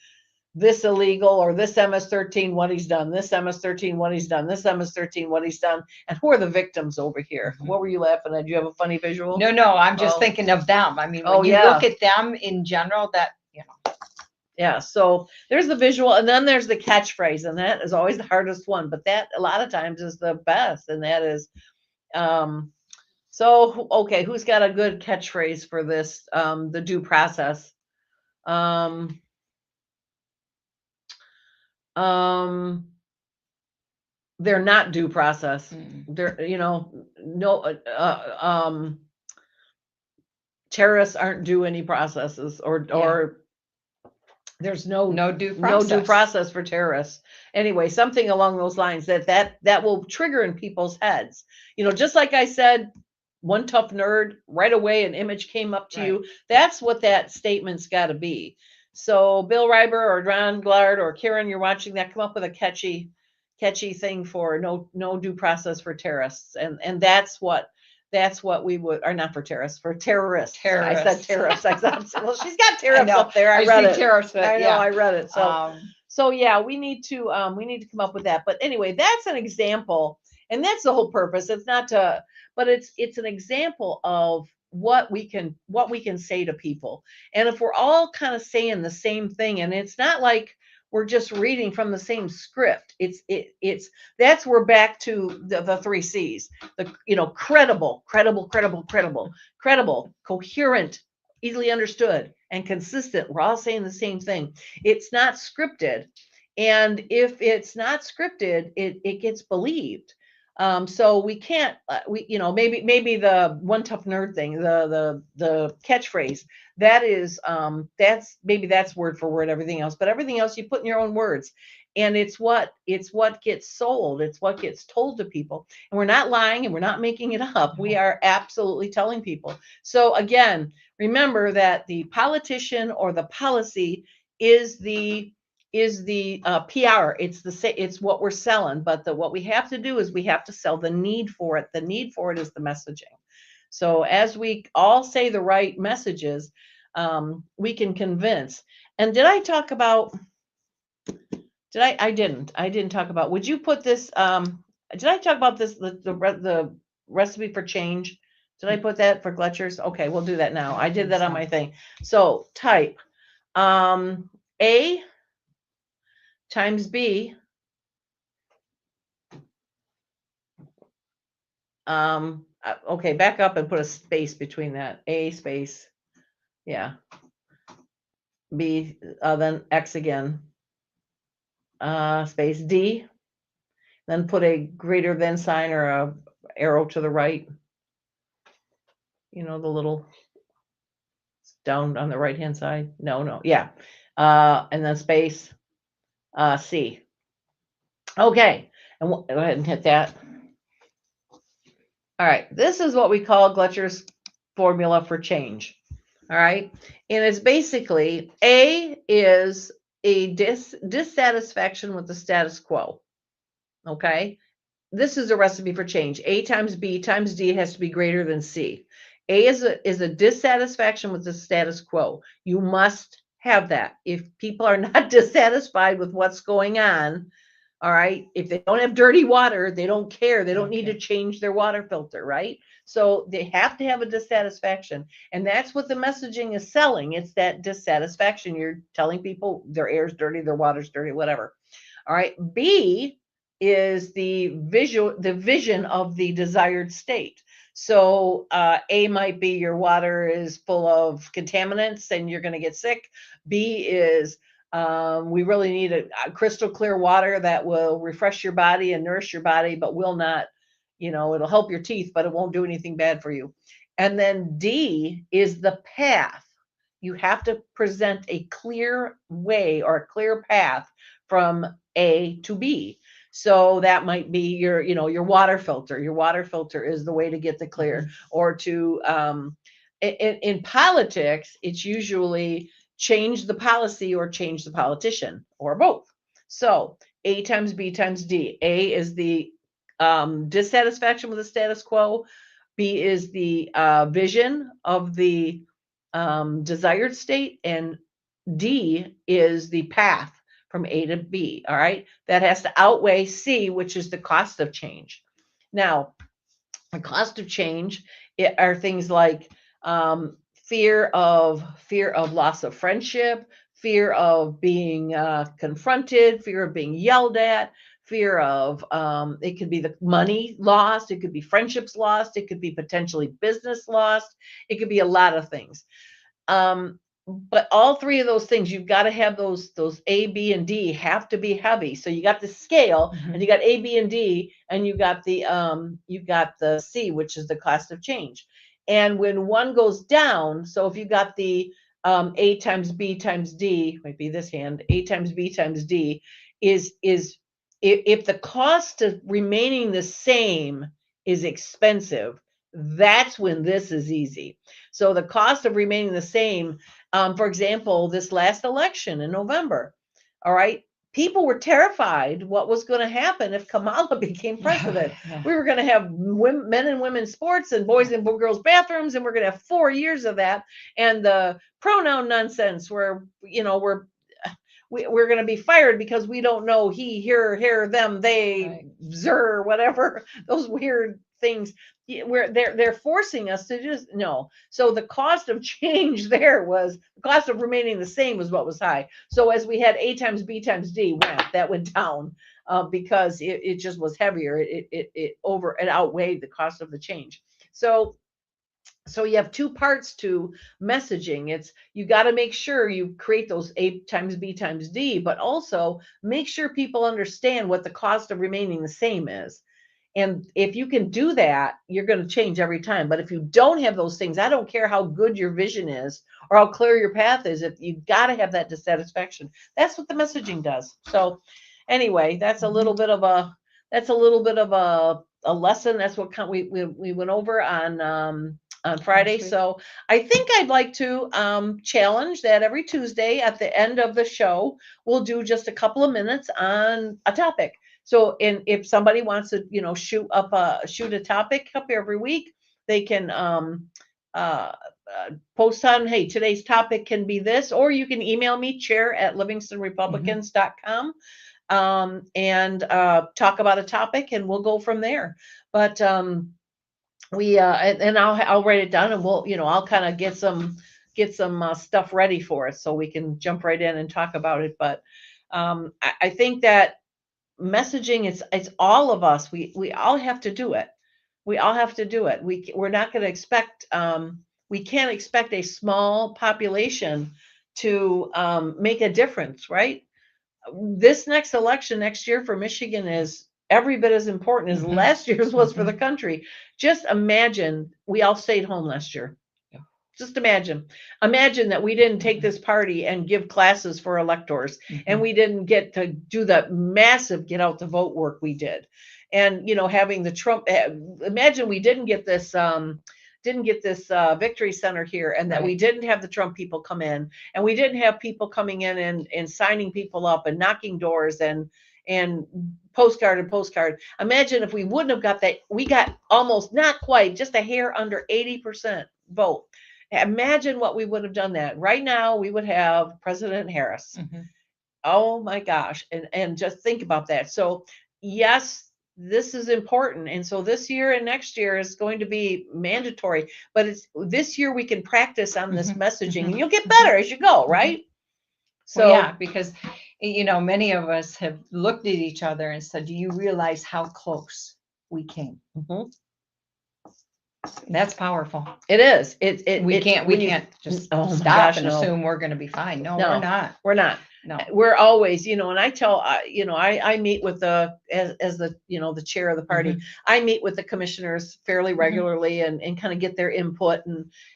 this illegal, or this MS-13, what he's done, this MS-13, what he's done, this MS-13, what he's done, and who are the victims over here? What were you laughing at? Do you have a funny visual?
No, I'm just thinking of them. I mean, when you look at them in general,
Yeah, so there's the visual, and then there's the catchphrase, and that is always the hardest one, but that a lot of times is the best, and that is, so, okay, who's got a good catchphrase for this, the due process? They're not due process. They're, terrorists aren't due any processes, or there's no due process for terrorists. Anyway, something along those lines that will trigger in people's heads. Just like I said, one tough nerd, right away an image came up to you. That's what that statement's got to be. So Bill Reiber or Ron Glard or Karen, you're watching that, come up with a catchy thing for no due process for terrorists. And that's what we would, or not for terrorists, for terrorists. I said terrorists. Well, she's got tariffs up there. I read it.
Tariffs,
I know, I read it. So yeah, we need to come up with that. But anyway, that's an example, and that's the whole purpose. It's not to, but it's an example of what we can say to people. And if we're all kind of saying the same thing, and it's not like we're just reading from the same script, we're back to the 3 C's, credible, coherent, easily understood, and consistent. We're all saying the same thing. It's not scripted. And if it's not scripted, it gets believed. So we can't, maybe the one tough nerd thing, the catchphrase, that's word for word, everything else, but everything else you put in your own words. And it's what gets sold. It's what gets told to people. And we're not lying and we're not making it up. We are absolutely telling people. So again, remember that the politician or the policy is the PR. It's what we're selling. But what we have to do is we have to sell the need for it. The need for it is the messaging. So as we all say the right messages, we can convince. And did I talk about? I didn't talk about, would you put this, did I talk about this, the recipe for change? Did I put that for Gletchers? Okay, we'll do that now. I did that on my thing. So type, A times B, okay, back up and put a space between that. A space, yeah. B, then X again. Space D, then put a greater than sign or a arrow to the right. The little down on the right hand side. No, yeah. And then space C. Okay, and go ahead and hit that. All right, this is what we call Gletcher's formula for change. All right, and it's basically A is a dissatisfaction with the status quo. Okay, this is a recipe for change. A times B times D has to be greater than C. A is a dissatisfaction with the status quo. You must have that. If people are not dissatisfied with what's going on, all right, if they don't have dirty water, they don't care. They don't need to change their water filter, right? So they have to have a dissatisfaction. And that's what the messaging is selling. It's that dissatisfaction. You're telling people their air's dirty, their water's dirty, whatever. All right. B is the vision of the desired state. So A might be your water is full of contaminants and you're going to get sick. B is we really need a crystal clear water that will refresh your body and nourish your body, but will not, it'll help your teeth, but it won't do anything bad for you. And then D is the path. You have to present a clear way or a clear path from A to B. So that might be your water filter. Your water filter is the way to get the clear. Or to in politics, it's usually change the policy or change the politician or both. So A times B times D. A is the dissatisfaction with the status quo. B is the vision of the desired state, and D is the path from A to B. All right, that has to outweigh C, which is the cost of change. Now, the cost of change are things like fear of loss of friendship, fear of being confronted, fear of being yelled at, fear of it could be the money lost, it could be friendships lost, it could be potentially business lost, it could be a lot of things. But all three of those things, you've got to have those A, B, and D have to be heavy. So you got the scale, and you got A, B, and D, and you got the C, which is the cost of change. And when one goes down, so if you got the A times B times D, might be this hand, A times B times D, is if the cost of remaining the same is expensive, that's when this is easy. So the cost of remaining the same, for example, this last election in November, all right, people were terrified what was going to happen if Kamala became president. We were going to have men and women's sports and boys and girls bathrooms, and we're going to have 4 years of that. And the pronoun nonsense where, we're going to be fired because we don't know he, her, them, they, zer, whatever, those weird things where they're forcing us to just no. So the cost of change there was the cost of remaining the same was what was high. So as we had A times B times D that went down because it just was heavier. It outweighed the cost of the change. So you have two parts to messaging. It's you got to make sure you create those A times B times D, but also make sure people understand what the cost of remaining the same is. And if you can do that, you're going to change every time. But if you don't have those things, I don't care how good your vision is or how clear your path is, if you've got to have that dissatisfaction. That's what the messaging does. So anyway, that's a little bit of a lesson. That's what we went over on Friday. So I think I'd like to challenge that every Tuesday at the end of the show, we'll do just a couple of minutes on a topic. So, and if somebody wants to, shoot a topic up every week, they can post on, hey, today's topic can be this, or you can email me, chair@livingstonrepublicans.com, and talk about a topic, and we'll go from there. But and I'll write it down, and we'll, I'll kind of get some stuff ready for it so we can jump right in and talk about it. But I think that messaging, it's all of us. We all have to do it. We all have to do it. We're not going to expect, we can't expect a small population to make a difference, right? This next election next year for Michigan is every bit as important as last year's was for the country. Just imagine we all stayed home last year. Just imagine that we didn't take this party and give classes for electors, and we didn't get to do the massive get out the vote work we did. And, having the Trump, imagine we didn't get this victory center here, and that we didn't have the Trump people come in, and we didn't have people coming in and signing people up and knocking doors and postcard. Imagine if we wouldn't have got that. We got almost, not quite, just a hair under 80% vote. Imagine what we would have done that. Right now, we would have President Harris. Oh my gosh. And just think about that. So yes, this is important. And so this year and next year is going to be mandatory, but this year we can practice on this messaging, and you'll get better as you go, right? So
yeah, because many of us have looked at each other and said, do you realize how close we came? That's powerful.
It is.
We can't just stop and assume we're going to be fine. No, we're not.
We're not.
No,
we're always, and I tell, I meet with as the chair of the party, I meet with the commissioners fairly regularly and kind of get their input,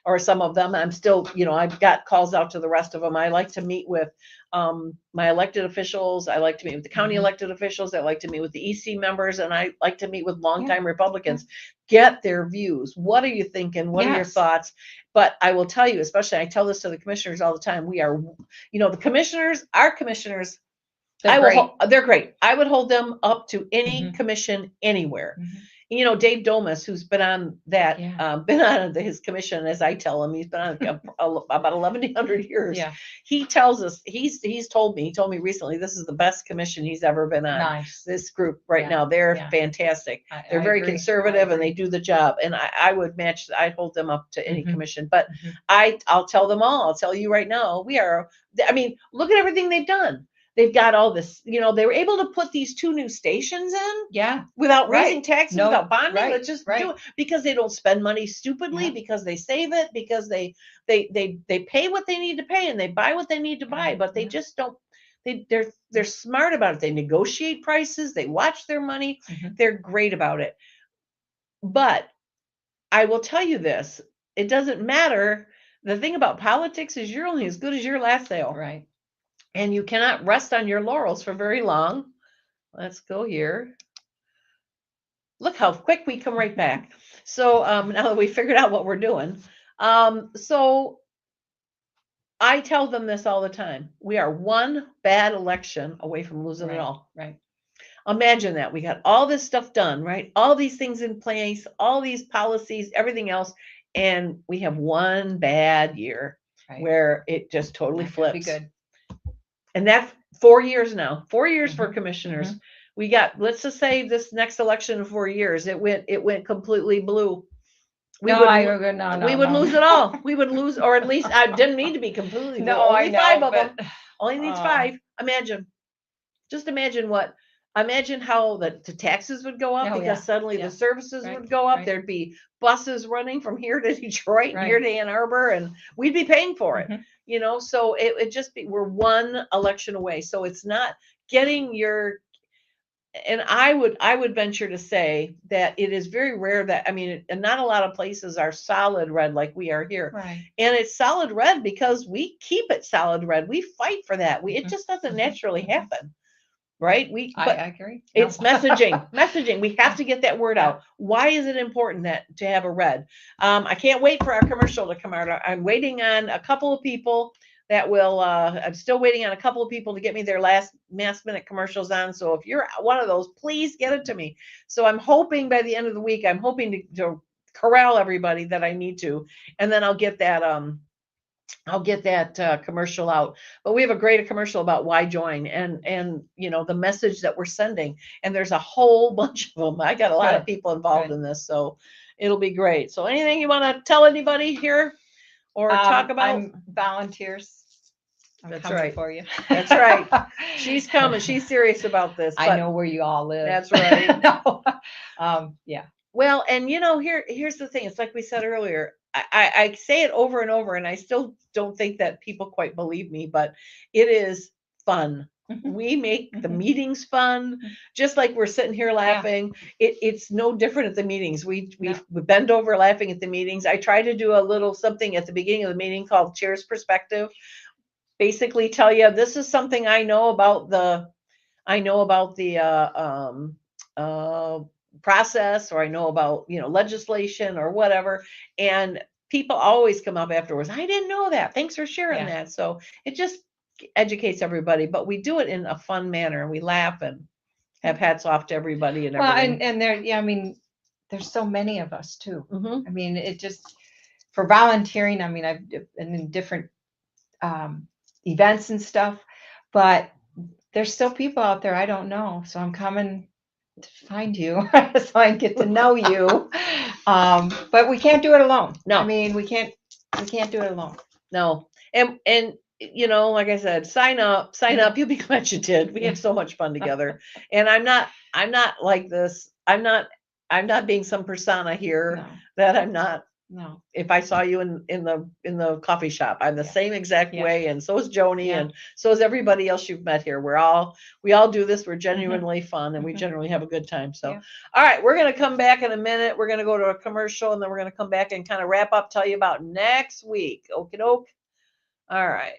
or some of them. I'm still, I've got calls out to the rest of them. I like to meet with my elected officials. I like to meet with the county elected officials. I like to meet with the EC members, and I like to meet with longtime Republicans, get their views. What are you thinking? What are your thoughts? But I will tell you, especially, I tell this to the commissioners all the time. We are, the commissioners, our commissioners, they're great. I would hold them up to any commission anywhere. Dave Domas, who's been on that, been on his commission, as I tell him, he's been on about 1,100 years. Yeah. He tells us, he told me recently, this is the best commission he's ever been on. Nice. This group now, they're fantastic. They're very conservative, and they do the job. And I'd hold them up to any commission, but I'll tell them all, I'll tell you right now, look at everything they've done. They've got all this, they were able to put these 2 new stations in, without raising taxes, without bonding. Let's just do it, because they don't spend money stupidly, because they save it, because they pay what they need to pay, and they buy what they need to buy, but they just don't. They're smart about it. They negotiate prices. They watch their money. They're great about it. But I will tell you this: it doesn't matter. The thing about politics is you're only as good as your last sale, right? And you cannot rest on your laurels for very long. Let's go here. Look how quick we come right back. So now that we figured out what we're doing. So I tell them this all the time. We are one bad election away from losing it all. Right. Imagine that. We got all this stuff done, right? All these things in place, all these policies, everything else. And we have one bad year where it just totally flips. Be good. And that's 4 years now. 4 years for commissioners. We got, let's just say this next election in 4 years, it went completely blue. We would lose it all. We would lose, or at least I didn't mean to be completely blue. Only 5 of them. Only needs 5. Imagine. Just imagine how the taxes would go up, because suddenly the services would go up. There'd be buses running from here to Detroit and here to Ann Arbor, and we'd be paying for it. So it just be, we're one election away. So it's not getting and I would venture to say that it is very rare that, and not a lot of places are solid red like we are here. Right. And it's solid red because we keep it solid red. We fight for that. It just doesn't naturally happen. right?
I agree. No.
It's messaging. We have to get that word out. Why is it important to have a red? I can't wait for our commercial to come out. I'm waiting on a couple of people that will, I'm still waiting on a couple of people to get me their last minute commercials on. So if you're one of those, please get it to me. So I'm hoping by the end of the week, I'm hoping to corral everybody that I need to, and then I'll get that, commercial out. But we have a great commercial about why join and the message that we're sending. And there's a whole bunch of them. I got a lot of people involved in this, so it'll be great. So anything you want to tell anybody here or talk about?
Volunteers.
That's
coming
right.
for you.
That's right. She's coming. She's serious about this.
I know where you all live.
That's right.
Yeah.
Well, and here's the thing. It's like we said earlier. I say it over and over, and I still don't think that people quite believe me, but it is fun. We make the meetings fun, just like we're sitting here laughing. It's no different at the meetings. We bend over laughing at the meetings. I try to do a little something at the beginning of the meeting called Chair's Perspective. Basically tell you, this is something I know about the process, or I know about, legislation or whatever. And people always come up afterwards. I didn't know that. Thanks for sharing that. So it just educates everybody, but we do it in a fun manner, and we laugh and have hats off to everybody and everything.
And there, there's so many of us too.
Mhm.
I mean, it just, for volunteering, I've been in different events and stuff, but there's still people out there I don't know. So I'm coming to find you so I get to know you. But we can't do it alone.
No.
I mean, we can't do it alone.
No. And like I said, sign up, you'll be glad you did. We have so much fun together. And I'm not like this. I'm not being some persona here that I'm not.
No.
If I saw you in the coffee shop, I'm the same exact way, and so is Joanie, and so is everybody else you've met here. We all do this. We're genuinely fun, and we generally have a good time. So, all right, we're gonna come back in a minute. We're gonna go to a commercial, and then we're gonna come back and kind of wrap up, tell you about next week. Okie doke. All right.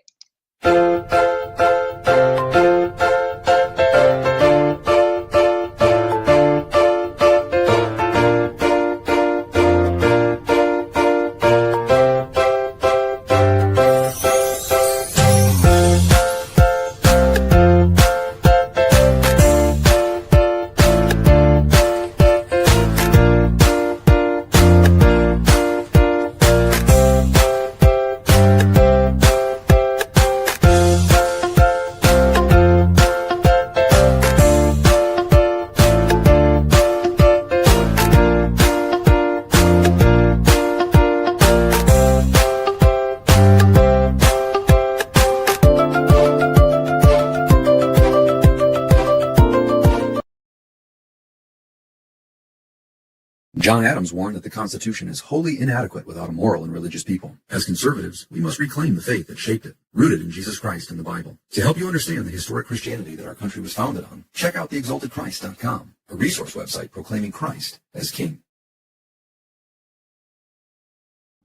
John Adams warned that the Constitution is wholly inadequate without a moral and religious people. As conservatives, we must reclaim the faith that shaped it, rooted in Jesus Christ and the Bible. To help you understand the historic Christianity that our country was founded on, check out theexaltedchrist.com, a resource website proclaiming Christ as King.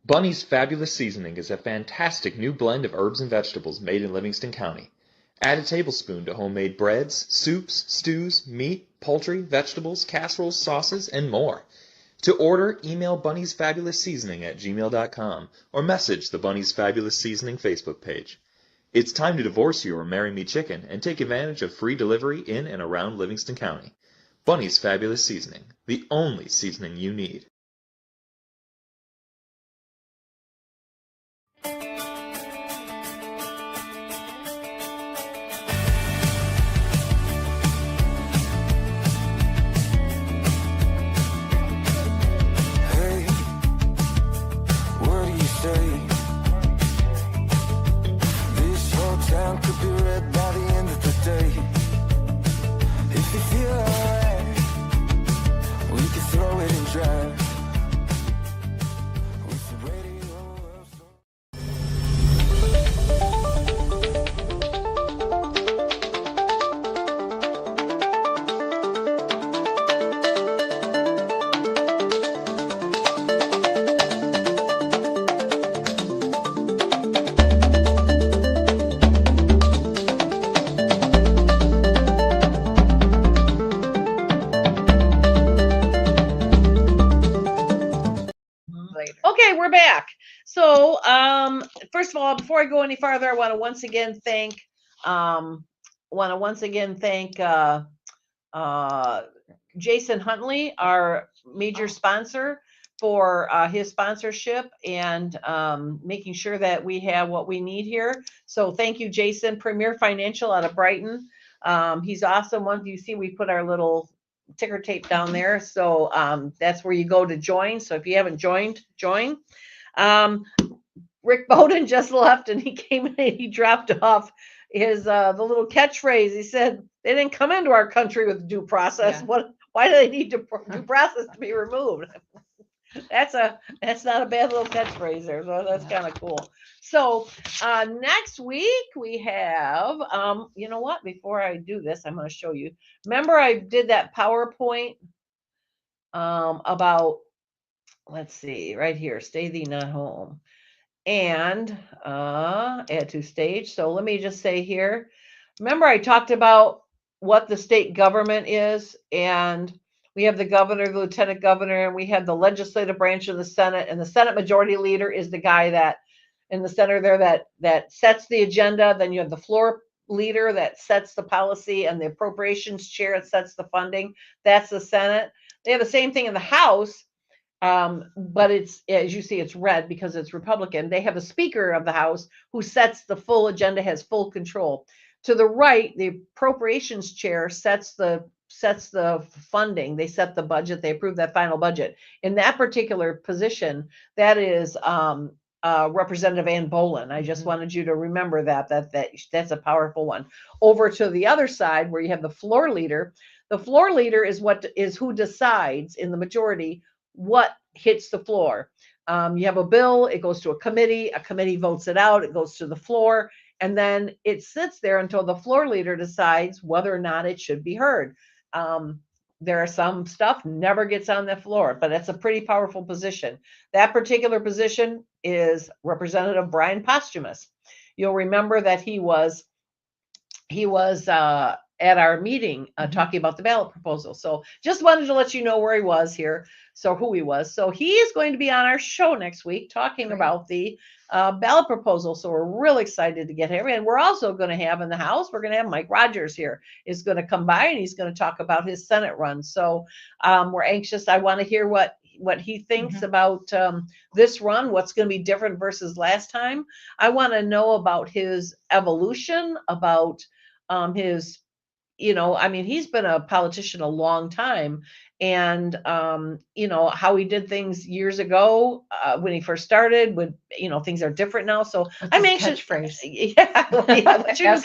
Bunny's Fabulous Seasoning is a fantastic new blend of herbs and vegetables made in Livingston County. Add a tablespoon to homemade breads, soups, stews, meat, poultry, vegetables, casseroles, sauces, and more. To order, email Bunny's Fabulous Seasoning at gmail.com or message the Bunny's Fabulous Seasoning Facebook page. It's time to divorce you or marry me chicken and take advantage of free delivery in and around Livingston County. Bunny's Fabulous Seasoning, the only seasoning you need.
So, first of all, before I go any farther, I want to once again thank, Jason Huntley, our major sponsor, for his sponsorship and making sure that we have what we need here. So thank you, Jason. Premier Financial out of Brighton. He's awesome. Once you see, we put our little ticker tape down there. So that's where you go to join. So if you haven't joined, join. Rick Beaudin just left and he came in and he dropped off his the little catchphrase. He said, they didn't come into our country with due process.
Yeah.
Why do they need due process to be removed? That's not a bad little catchphrase there. So that's kind of cool. So next week we have, you know what? Before I do this, I'm going to show you. Remember I did that PowerPoint about, let's see, right here, stay thee not home. And add to stage. So let me just say here, remember I talked about what the state government is, and we have the governor, the lieutenant governor, and we have the legislative branch of the Senate, and the Senate majority leader is the guy that in the center there that sets the agenda. Then you have the floor leader that sets the policy, and the appropriations chair that sets the funding. That's the Senate. They have the same thing in the House. But it's, as you see, it's red because it's Republican. They have a speaker of the House who sets the full agenda, has full control. To the right, the appropriations chair sets the funding. They set the budget. They approve that final budget. In that particular position, that is Representative Ann Bolin. I just wanted you to remember that's a powerful one. Over to the other side, where you have the floor leader. The floor leader is who decides in the majority what hits the floor. You have a bill, it goes to a committee votes it out, it goes to the floor, and then it sits there until the floor leader decides whether or not it should be heard. There are some stuff never gets on the floor, but it's a pretty powerful position. That particular position is Representative Brian Posthumus. You'll remember that he was at our meeting talking about the ballot proposal. So just wanted to let you know where he was here. So who he was. So he is going to be on our show next week talking about the ballot proposal. So we're really excited to get him. And we're also going to have in the House, we're going to have Mike Rogers here is going to come by and he's going to talk about his Senate run. So we're anxious. I want to hear what he thinks about this run, what's going to be different versus last time. I want to know about his evolution, about his, he's been a politician a long time, and how he did things years ago when he first started. Things are different now. So I'm anxious.
Catchphrase.
Yeah. What's your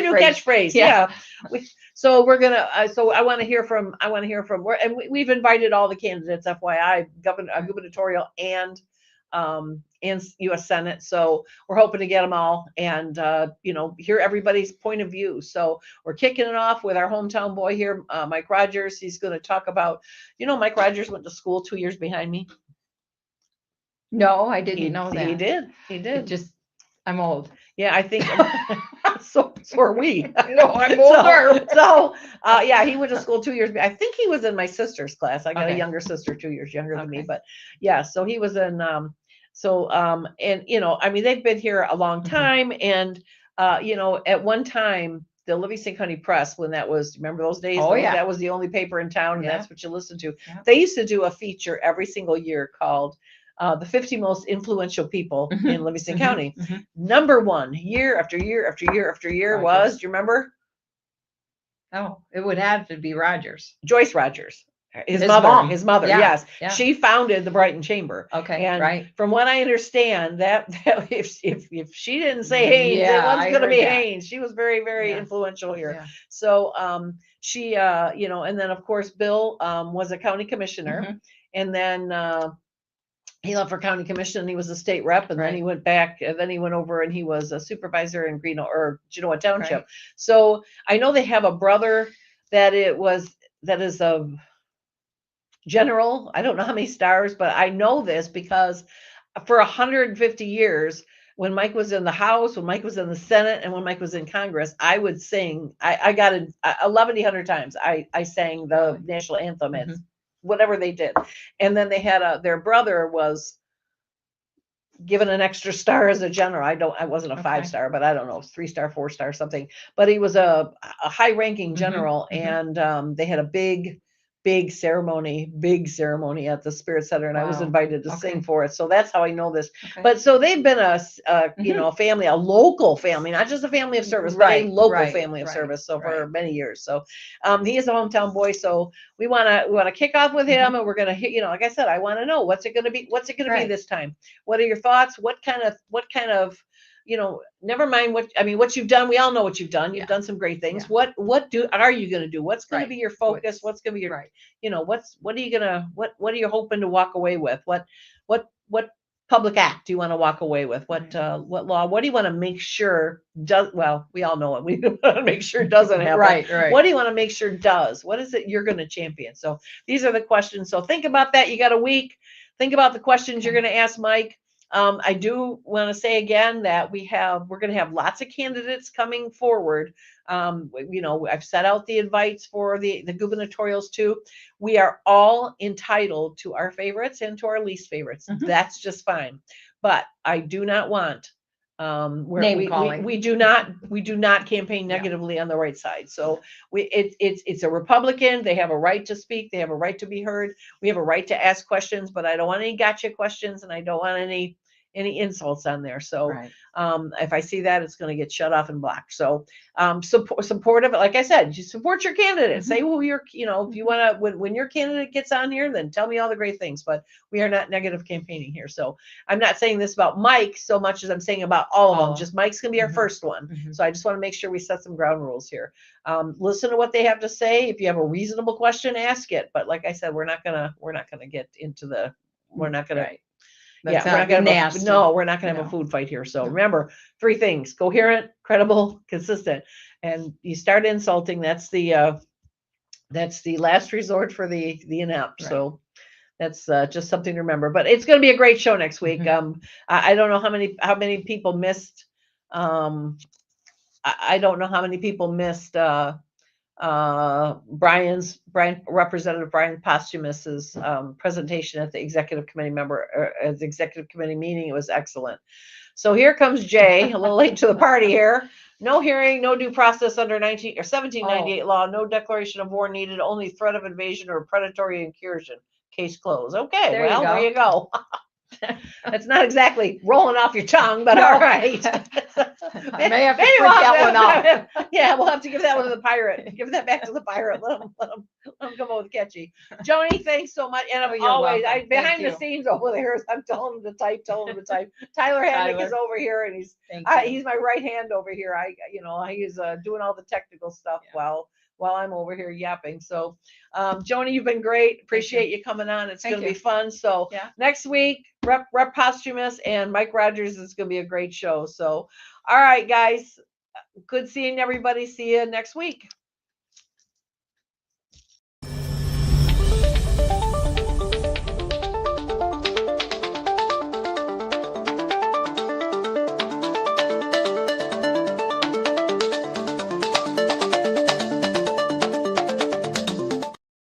new catchphrase? Yeah. So we're gonna. So I want to hear from. And we've invited all the candidates, FYI, gubernatorial and U.S. Senate. So we're hoping to get them all and, hear everybody's point of view. So we're kicking it off with our hometown boy here, Mike Rogers. He's going to talk about, Mike Rogers went to school 2 years behind me.
No, I didn't know that.
He did.
I'm old.
Yeah, I think so are we.
No, I'm older.
So he went to school 2 years. I think he was in my sister's class. I got a younger sister, 2 years younger than me. But yeah, so he was in. They've been here a long time. And at one time, the Livingston County Press, when that was, remember those days?
Oh, yeah.
That was the only paper in town, and that's what you listened to.
Yeah.
They used to do a feature every single year called the 50 most influential people in Livingston County. Number one, year after year after year after year was, do you remember?
Oh, it would have to be Rogers.
Joyce Rogers. His mother,
Yeah,
yes.
yeah.
She founded the Brighton Chamber.
Okay,
and
right.
From what I understand, that if she didn't say Haynes, it wasn't going to be Haynes. She was very, very influential here.
Yeah.
So she, and then of course Bill was a county commissioner, and then he left for county commission and he was a state rep, and then he went back, and then he went over and he was a supervisor in Genoa Township.
Right.
So I know they have a brother that is a general. I don't know how many stars, but I know this because for 150 years, when Mike was in the House, when Mike was in the Senate, and when Mike was in Congress, I would sing. I got it 1,100 times. I sang the national anthem at whatever they did. And then they had their brother was given an extra star as a general. I wasn't a
Okay.
5-star, but I don't know, 3-star, 4-star, something. But he was a high ranking general, and they had a big ceremony at the Spirit Center, and I was
Wow.
invited to
Okay.
sing for it. So that's how I know this.
Okay.
But so they've been a family, a local family, not just a family of service, but a local family of service. So for many years. So he is a hometown boy. So we want to kick off with him, and we're going to hit, like I said, I want to know what's it going to be be this time. What are your thoughts? What kind of never mind what you've done. We all know what you've done. You've done some great things.
Yeah.
What are you going to do? What's going to be your focus? What's going to be your, what are you hoping to walk away with? What public act do you want to walk away with? What law? What do you want to make sure does? Well, we all know it. We want to make sure doesn't happen.
Right.
What do you want to make sure does? What is it you're going to champion? So these are the questions. So think about that. You got a week. Think about the questions you're going to ask Mike. I do want to say again that we're going to have lots of candidates coming forward. I've set out the invites for the gubernatorials too. We are all entitled to our favorites and to our least favorites. That's just fine. But I do not want
name calling.
We do not campaign negatively on the right side. So it's a Republican. They have a right to speak. They have a right to be heard. We have a right to ask questions, but I don't want any gotcha questions, and I don't want any insults on there. So if I see that, it's going to get shut off and blocked. So supportive, like I said, you support your candidate. Say who if you want to, when your candidate gets on here, then tell me all the great things. But we are not negative campaigning here. So I'm not saying this about Mike so much as I'm saying about all of them. Just Mike's going to be our first one. So I just want to make sure we set some ground rules here. Listen to what they have to say. If you have a reasonable question, ask it. But like I said, we're not gonna get into the. We're not gonna. We're not gonna have a food fight here. So remember 3 things: coherent, credible, consistent. And you start insulting, that's the last resort for the inept. So that's just something to remember. But it's going to be a great show next week. I don't know how many people missed. I don't know how many people missed Representative Brian Posthumus's presentation at the executive committee meeting. It was excellent. So here comes Jay, a little late to the party here. No hearing, no due process under 1798 law, no declaration of war needed, only threat of invasion or predatory incursion. Case closed. Okay, there you go. It's not exactly rolling off your tongue, but all right.
I may have to print that one off.
Yeah, we'll have to give that one to the pirate. Give that back to the pirate. Let him come up with catchy. Joanie, thanks so much. And always, behind the scenes over there, I'm telling him to type. Tyler Hamnick is over here, and he's my right hand over here. He's doing all the technical stuff while I'm over here yapping. So, Joanie, you've been great. Appreciate you coming on. It's going to be fun. So next week, Rep Posthumus and Mike Rogers is going to be a great show. So, all right, guys, good seeing everybody. See you next week.